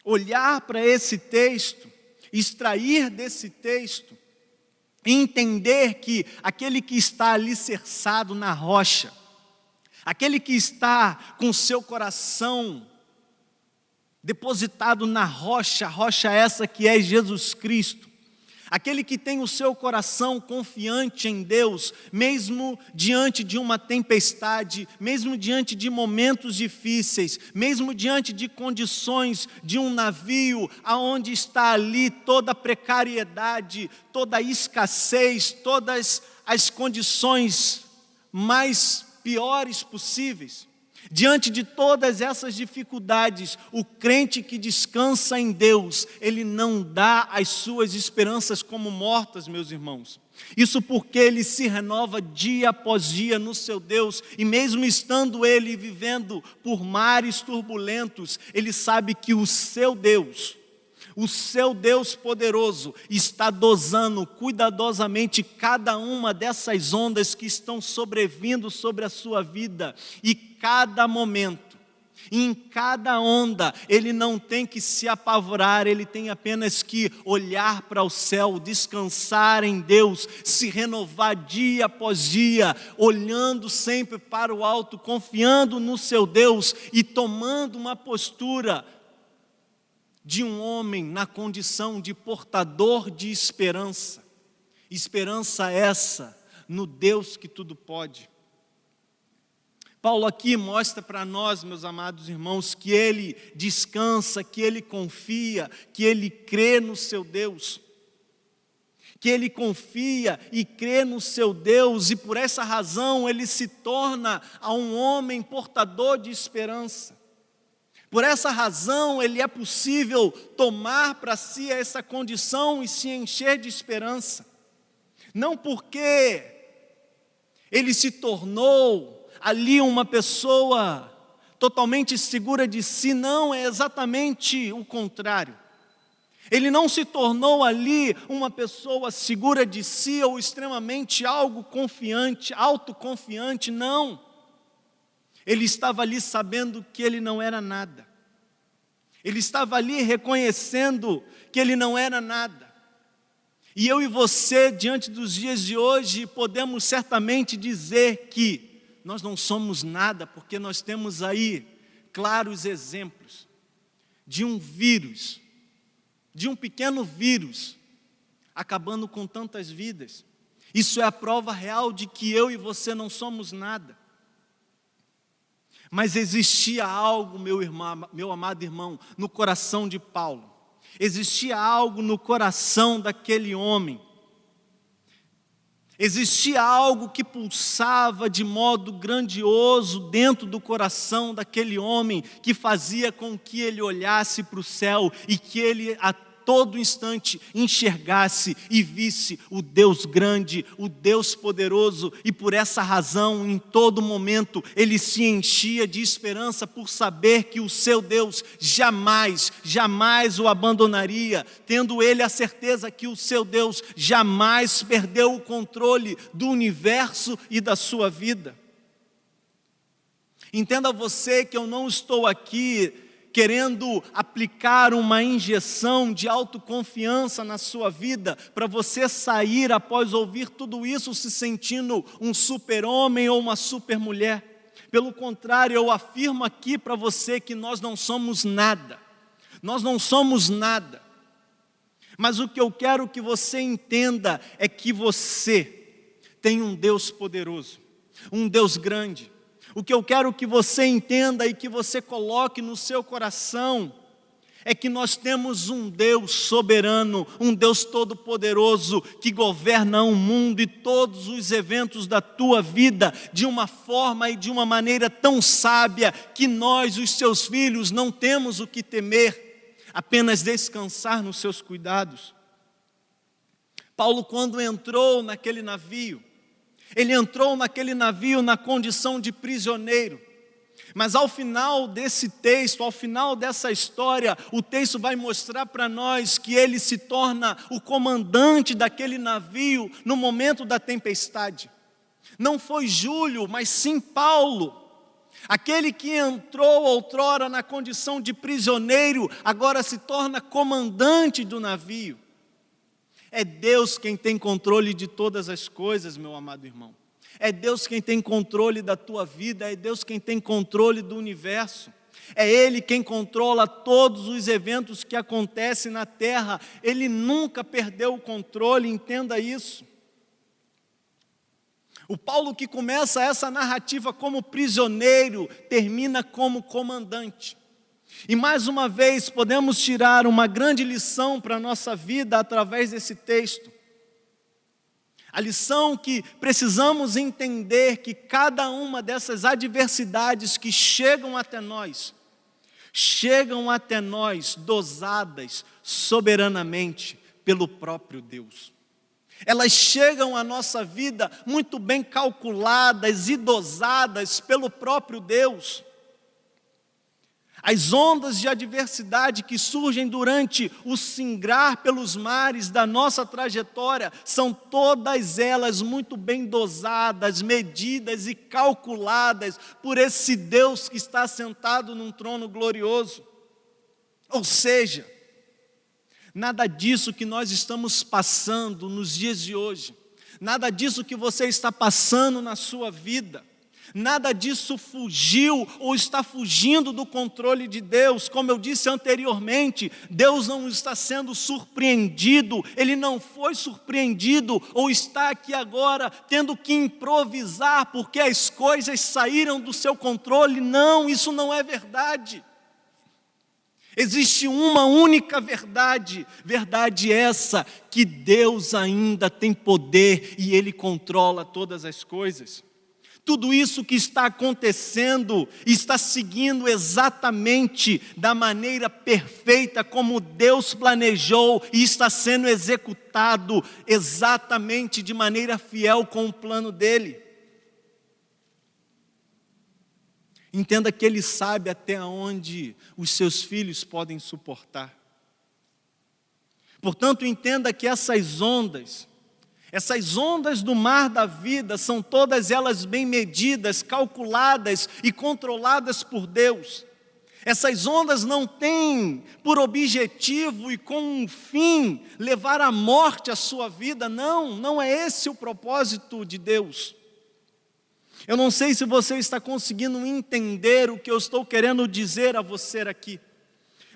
olhar para esse texto, extrair desse texto e entender que aquele que está alicerçado na rocha, aquele que está com seu coração depositado na rocha, rocha essa que é Jesus Cristo, aquele que tem o seu coração confiante em Deus, mesmo diante de uma tempestade, mesmo diante de momentos difíceis, mesmo diante de condições de um navio, aonde está ali toda a precariedade, toda a escassez, todas as condições mais piores possíveis. Diante de todas essas dificuldades, o crente que descansa em Deus, ele não dá as suas esperanças como mortas, meus irmãos. Isso porque ele se renova dia após dia no seu Deus, e mesmo estando ele vivendo por mares turbulentos, ele sabe que o seu Deus poderoso, está dosando cuidadosamente cada uma dessas ondas que estão sobrevindo sobre a sua vida, e cada momento, em cada onda, ele não tem que se apavorar, ele tem apenas que olhar para o céu, descansar em Deus, se renovar dia após dia, olhando sempre para o alto, confiando no seu Deus e tomando uma postura de um homem na condição de portador de esperança. Esperança essa no Deus que tudo pode. Paulo aqui mostra para nós, meus amados irmãos, que ele descansa, que ele confia, que ele crê no seu Deus. Que ele confia e crê no seu Deus, e por essa razão ele se torna um homem portador de esperança. Por essa razão, ele é possível tomar para si essa condição e se encher de esperança. Não porque ele se tornou ali uma pessoa totalmente segura de si, não, é exatamente o contrário. Ele não se tornou ali uma pessoa segura de si ou extremamente algo confiante, autoconfiante, não. Ele estava ali sabendo que ele não era nada. Ele estava ali reconhecendo que ele não era nada. E eu e você, diante dos dias de hoje, podemos certamente dizer que nós não somos nada, porque nós temos aí claros exemplos de um vírus, de um pequeno vírus, acabando com tantas vidas. Isso é a prova real de que eu e você não somos nada. Mas existia algo, meu amado irmão, no coração de Paulo. Existia algo no coração daquele homem. Existia algo que pulsava de modo grandioso dentro do coração daquele homem, que fazia com que ele olhasse para o céu e que ele a todo instante enxergasse e visse o Deus grande, o Deus poderoso, e por essa razão, em todo momento, ele se enchia de esperança por saber que o seu Deus jamais, jamais o abandonaria, tendo ele a certeza que o seu Deus jamais perdeu o controle do universo e da sua vida. Entenda você que eu não estou aqui querendo aplicar uma injeção de autoconfiança na sua vida, para você sair após ouvir tudo isso se sentindo um super-homem ou uma super-mulher. Pelo contrário, eu afirmo aqui para você que nós não somos nada. Nós não somos nada. Mas o que eu quero que você entenda é que você tem um Deus poderoso, um Deus grande. O que eu quero que você entenda e que você coloque no seu coração é que nós temos um Deus soberano, um Deus todo-poderoso que governa o mundo e todos os eventos da tua vida de uma forma e de uma maneira tão sábia que nós, os seus filhos, não temos o que temer, apenas descansar nos seus cuidados. Paulo, quando entrou naquele navio, ele entrou naquele navio na condição de prisioneiro. Mas ao final desse texto, ao final dessa história, o texto vai mostrar para nós que ele se torna o comandante daquele navio no momento da tempestade. Não foi Júlio, mas sim Paulo. Aquele que entrou outrora na condição de prisioneiro, agora se torna comandante do navio. É Deus quem tem controle de todas as coisas, meu amado irmão. É Deus quem tem controle da tua vida, é Deus quem tem controle do universo. É Ele quem controla todos os eventos que acontecem na terra. Ele nunca perdeu o controle, entenda isso. O Paulo que começa essa narrativa como prisioneiro, termina como comandante. E mais uma vez podemos tirar uma grande lição para a nossa vida através desse texto. A lição que precisamos entender que cada uma dessas adversidades que chegam até nós dosadas soberanamente pelo próprio Deus. Elas chegam à nossa vida muito bem calculadas e dosadas pelo próprio Deus. As ondas de adversidade que surgem durante o singrar pelos mares da nossa trajetória são todas elas muito bem dosadas, medidas e calculadas por esse Deus que está sentado num trono glorioso. Ou seja, nada disso que nós estamos passando nos dias de hoje, nada disso que você está passando na sua vida, nada disso fugiu ou está fugindo do controle de Deus. Como eu disse anteriormente, Deus não está sendo surpreendido, Ele não foi surpreendido ou está aqui agora tendo que improvisar porque as coisas saíram do seu controle. Não, isso não é verdade. Existe uma única verdade, verdade essa, que Deus ainda tem poder e Ele controla todas as coisas. Tudo isso que está acontecendo está seguindo exatamente da maneira perfeita como Deus planejou e está sendo executado exatamente de maneira fiel com o plano dele. Entenda que Ele sabe até onde os seus filhos podem suportar. Portanto, entenda que essas ondas do mar da vida são todas elas bem medidas, calculadas e controladas por Deus. Essas ondas não têm por objetivo e com um fim levar à morte a sua vida, não é esse o propósito de Deus. Eu não sei se você está conseguindo entender o que eu estou querendo dizer a você aqui.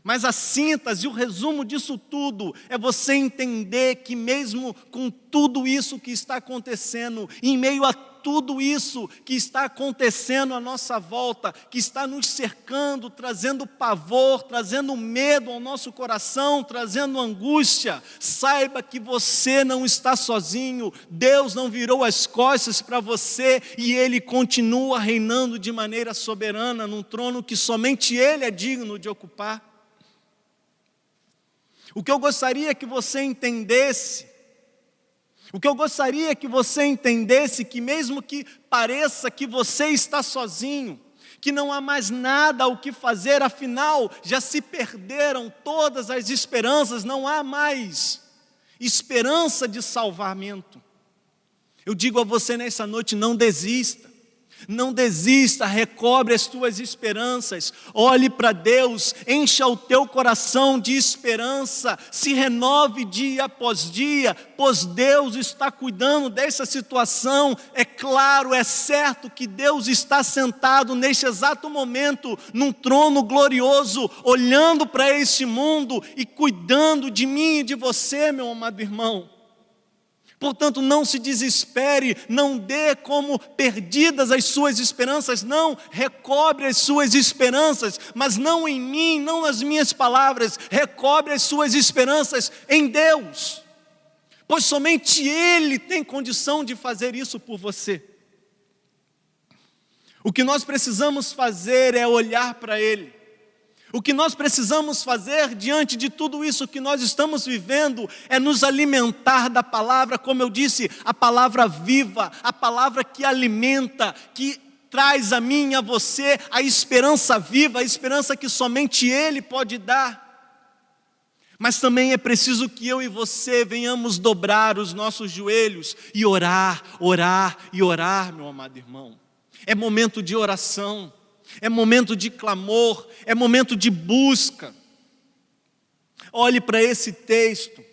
Mas a síntese, o resumo disso tudo é você entender que mesmo com tudo isso que está acontecendo, em meio a tudo isso que está acontecendo à nossa volta, que está nos cercando, trazendo pavor, trazendo medo ao nosso coração, trazendo angústia, saiba que você não está sozinho, Deus não virou as costas para você e Ele continua reinando de maneira soberana num trono que somente Ele é digno de ocupar. O que eu gostaria que você entendesse, que mesmo que pareça que você está sozinho, que não há mais nada o que fazer, afinal, já se perderam todas as esperanças, não há mais esperança de salvamento. Eu digo a você nessa noite, não desista. Não desista, recobre as tuas esperanças, olhe para Deus, encha o teu coração de esperança, se renove dia após dia, pois Deus está cuidando dessa situação. É claro, é certo que Deus está sentado neste exato momento, num trono glorioso, olhando para este mundo e cuidando de mim e de você, meu amado irmão. Portanto, não se desespere, não dê como perdidas as suas esperanças, não, recobre as suas esperanças, mas não em mim, não nas minhas palavras, recobre as suas esperanças em Deus, pois somente Ele tem condição de fazer isso por você. O que nós precisamos fazer é olhar para Ele. O que nós precisamos fazer diante de tudo isso que nós estamos vivendo é nos alimentar da palavra, como eu disse, a palavra viva, a palavra que alimenta, que traz a mim e a você a esperança viva, a esperança que somente Ele pode dar. Mas também é preciso que eu e você venhamos dobrar os nossos joelhos e orar, meu amado irmão. É momento de oração. É momento de clamor, é momento de busca. Olhe para esse texto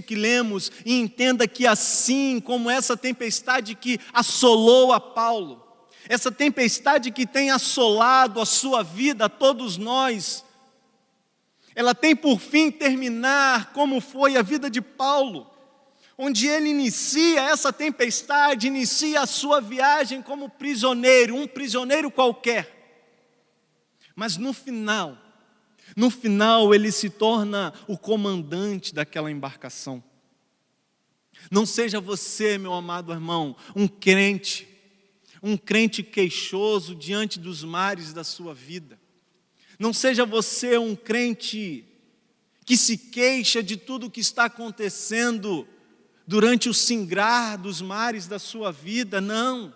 que lemos e entenda que assim como essa tempestade que assolou a Paulo, essa tempestade que tem assolado a sua vida, a todos nós, ela tem por fim terminar como foi a vida de Paulo, onde ele inicia essa tempestade, inicia a sua viagem como prisioneiro, um prisioneiro qualquer. Mas no final ele se torna o comandante daquela embarcação. Não seja você, meu amado irmão, um crente queixoso diante dos mares da sua vida. Não seja você um crente que se queixa de tudo o que está acontecendo durante o singrar dos mares da sua vida, não.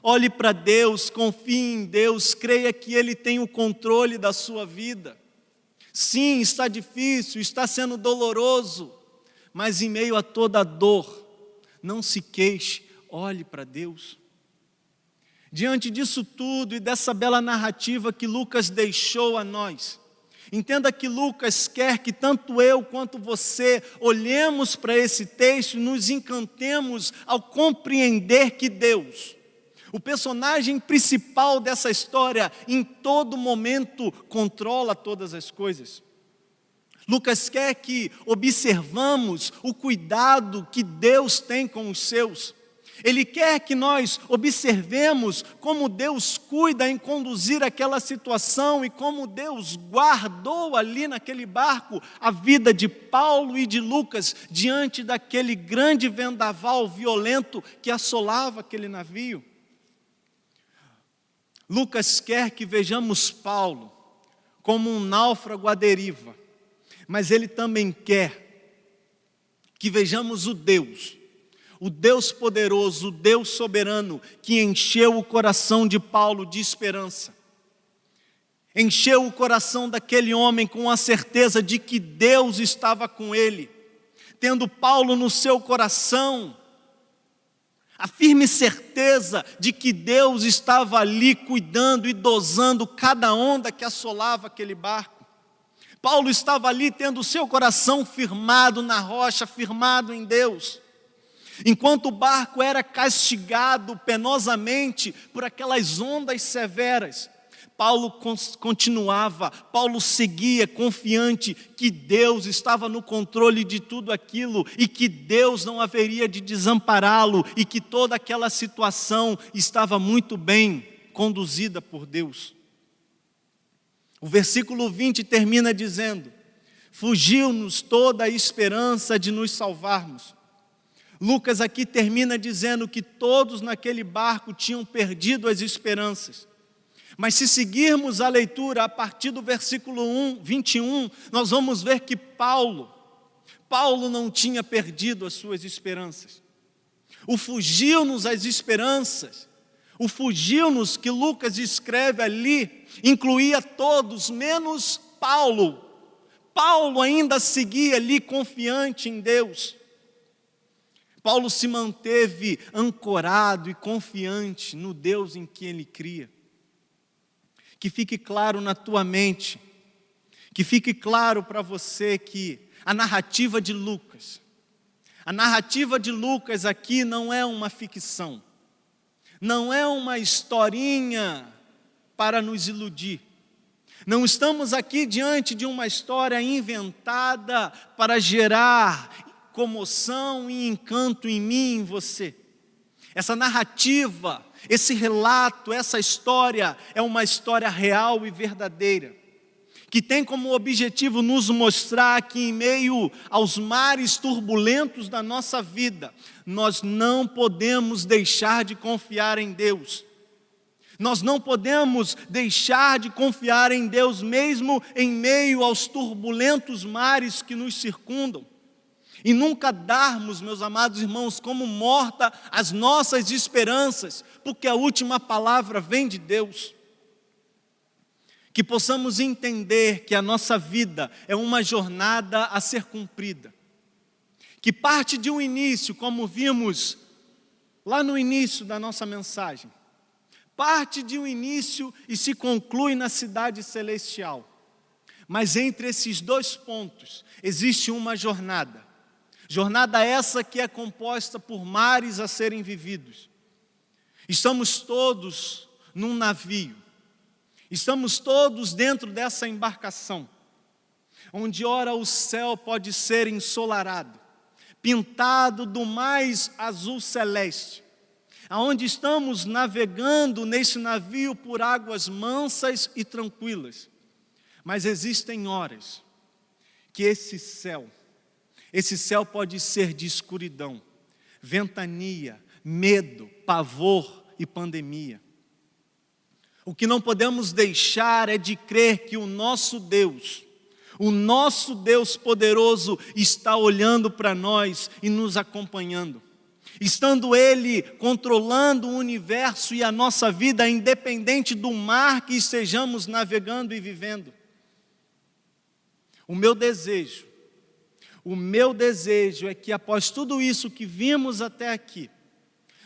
Olhe para Deus, confie em Deus, creia que Ele tem o controle da sua vida. Sim, está difícil, está sendo doloroso, mas em meio a toda a dor, não se queixe, olhe para Deus. Diante disso tudo e dessa bela narrativa que Lucas deixou a nós, entenda que Lucas quer que tanto eu quanto você olhemos para esse texto e nos encantemos ao compreender que Deus, o personagem principal dessa história, em todo momento controla todas as coisas. Lucas quer que observamos o cuidado que Deus tem com os seus. Ele quer que nós observemos como Deus cuida em conduzir aquela situação e como Deus guardou ali naquele barco a vida de Paulo e de Lucas diante daquele grande vendaval violento que assolava aquele navio. Lucas quer que vejamos Paulo como um náufrago à deriva, mas ele também quer que vejamos o Deus poderoso, o Deus soberano, que encheu o coração de Paulo de esperança. encheu o coração daquele homem com a certeza de que Deus estava com ele. Tendo Paulo no seu coração a firme certeza de que Deus estava ali cuidando e dosando cada onda que assolava aquele barco. Paulo estava ali tendo o seu coração firmado na rocha, firmado em Deus. Enquanto o barco era castigado penosamente por aquelas ondas severas, Paulo continuava, Paulo seguia confiante que Deus estava no controle de tudo aquilo e que Deus não haveria de desampará-lo e que toda aquela situação estava muito bem conduzida por Deus. O versículo 20 termina dizendo: fugiu-nos toda a esperança de nos salvarmos. Lucas aqui termina dizendo que todos naquele barco tinham perdido as esperanças. Mas se seguirmos a leitura a partir do versículo 21, nós vamos ver que Paulo não tinha perdido as suas esperanças. O fugiu-nos as esperanças, o fugiu-nos que Lucas escreve ali, incluía todos, menos Paulo. Paulo ainda seguia ali confiante em Deus. Paulo se manteve ancorado e confiante no Deus em que ele cria. Que fique claro na tua mente, que fique claro para você que a narrativa de Lucas aqui não é uma ficção, não é uma historinha para nos iludir. Não estamos aqui diante de uma história inventada para gerar comoção e encanto em mim e em você. Essa narrativa, esse relato, essa história é uma história real e verdadeira, que tem como objetivo nos mostrar que em meio aos mares turbulentos da nossa vida, nós não podemos deixar de confiar em Deus. Nós não podemos deixar de confiar em Deus mesmo em meio aos turbulentos mares que nos circundam. E nunca darmos, meus amados irmãos, como morta as nossas esperanças, porque a última palavra vem de Deus. Que possamos entender que a nossa vida é uma jornada a ser cumprida. Que parte de um início, como vimos lá no início da nossa mensagem, parte de um início e se conclui na cidade celestial. Mas entre esses dois pontos existe uma jornada. Jornada essa que é composta por mares a serem vividos. Estamos todos num navio. Estamos todos dentro dessa embarcação, onde ora o céu pode ser ensolarado, pintado do mais azul celeste, aonde estamos navegando nesse navio por águas mansas e tranquilas. Mas existem horas que esse céu pode ser de escuridão, ventania, medo, pavor e pandemia. O que não podemos deixar é de crer que o nosso Deus poderoso está olhando para nós e nos acompanhando. Estando Ele controlando o universo e a nossa vida, independente do mar que estejamos navegando e vivendo. O meu desejo é que após tudo isso que vimos até aqui,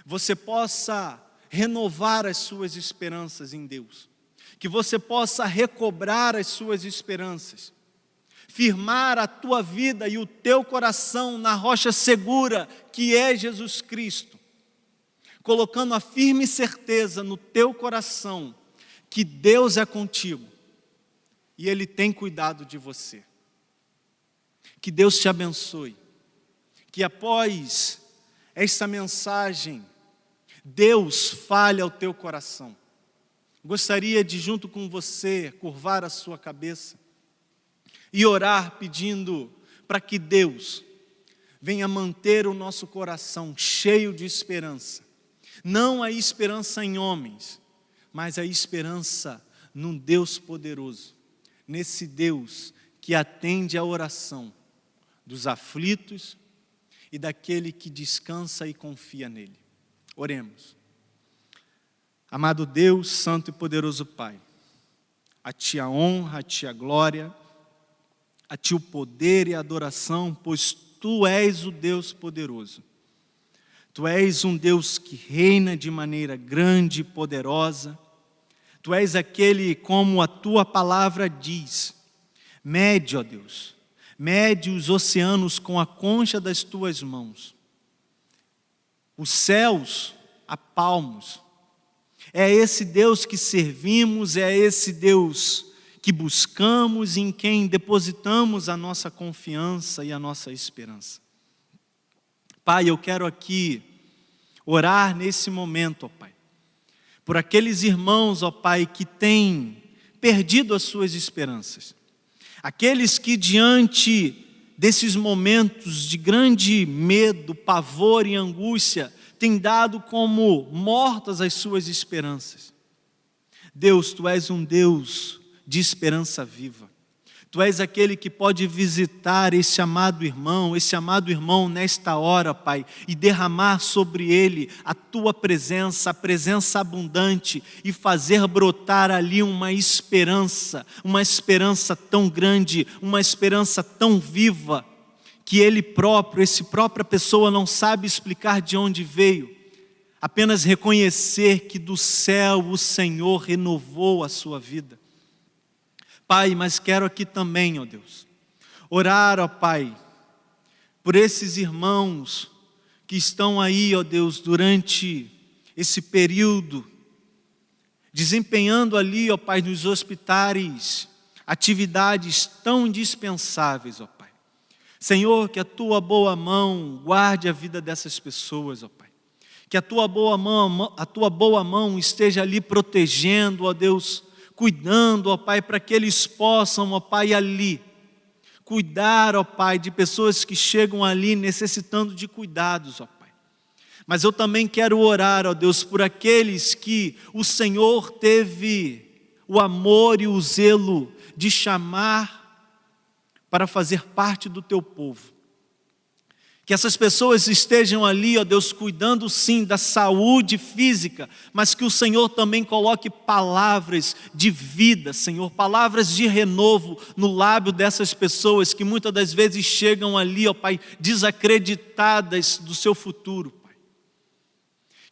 você possa renovar as suas esperanças em Deus, que você possa recobrar as suas esperanças, firmar a tua vida e o teu coração na rocha segura que é Jesus Cristo, colocando a firme certeza no teu coração que Deus é contigo e Ele tem cuidado de você. Que Deus te abençoe, que após esta mensagem, Deus fale ao teu coração. Gostaria de, junto com você, curvar a sua cabeça e orar pedindo para que Deus venha manter o nosso coração cheio de esperança. Não a esperança em homens, mas a esperança num Deus poderoso, nesse Deus que atende a oração dos aflitos e daquele que descansa e confia nele. Oremos. Amado Deus, Santo e poderoso Pai, A Ti a honra, a Ti a glória, a Ti o poder e a adoração, pois Tu és o Deus poderoso. Tu és um Deus que reina de maneira grande e poderosa. Tu és aquele, como a Tua palavra diz, mede, ó Deus, mede os oceanos com a concha das Tuas mãos. Os céus a palmos. É esse Deus que servimos, é esse Deus que buscamos, em quem depositamos a nossa confiança e a nossa esperança. Pai, eu quero aqui orar nesse momento, ó Pai, por aqueles irmãos, ó Pai, que têm perdido as suas esperanças. Aqueles que diante desses momentos de grande medo, pavor e angústia, têm dado como mortas as suas esperanças. Deus, Tu és um Deus de esperança viva. Tu és aquele que pode visitar esse amado irmão nesta hora, Pai, e derramar sobre ele a Tua presença, a presença abundante, e fazer brotar ali uma esperança tão grande, uma esperança tão viva, que ele próprio, essa própria pessoa não sabe explicar de onde veio, apenas reconhecer que do céu o Senhor renovou a sua vida. Pai, mas quero aqui também, ó Deus, orar, ó Pai, por esses irmãos que estão aí, ó Deus, durante esse período, desempenhando ali, ó Pai, nos hospitais, atividades tão indispensáveis, ó Pai. Senhor, que a Tua boa mão guarde a vida dessas pessoas, ó Pai. Que a Tua boa mão esteja ali protegendo, ó Deus, cuidando, ó Pai, para que eles possam, ó Pai, ali cuidar, ó Pai, de pessoas que chegam ali necessitando de cuidados, ó Pai. Mas eu também quero orar, ó Deus, por aqueles que o Senhor teve o amor e o zelo de chamar para fazer parte do Teu povo. Que essas pessoas estejam ali, ó Deus, cuidando sim da saúde física, mas que o Senhor também coloque palavras de vida, Senhor, palavras de renovo no lábio dessas pessoas que muitas das vezes chegam ali, ó Pai, desacreditadas do seu futuro, Pai.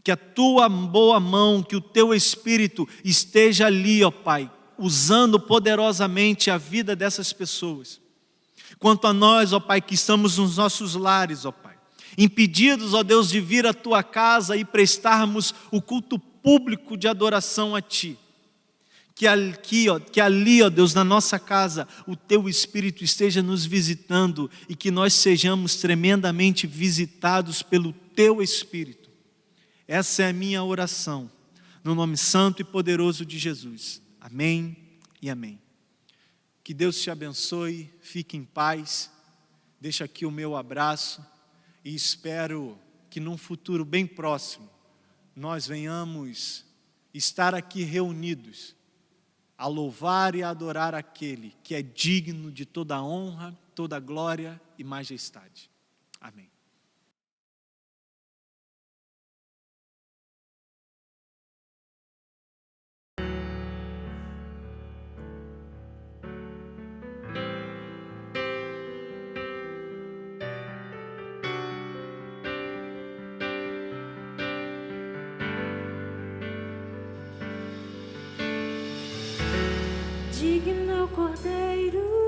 Que a Tua boa mão, que o Teu Espírito esteja ali, ó Pai, usando poderosamente a vida dessas pessoas. Quanto a nós, ó Pai, que estamos nos nossos lares, ó Pai, impedidos, ó Deus, de vir à Tua casa e prestarmos o culto público de adoração a Ti. Que ali, ó Deus, na nossa casa, o Teu Espírito esteja nos visitando e que nós sejamos tremendamente visitados pelo Teu Espírito. Essa é a minha oração, no nome santo e poderoso de Jesus. Amém e amém. Que Deus te abençoe, fique em paz, deixa aqui o meu abraço e espero que num futuro bem próximo nós venhamos estar aqui reunidos a louvar e a adorar aquele que é digno de toda honra, toda glória e majestade. Amém. Digno é o Cordeiro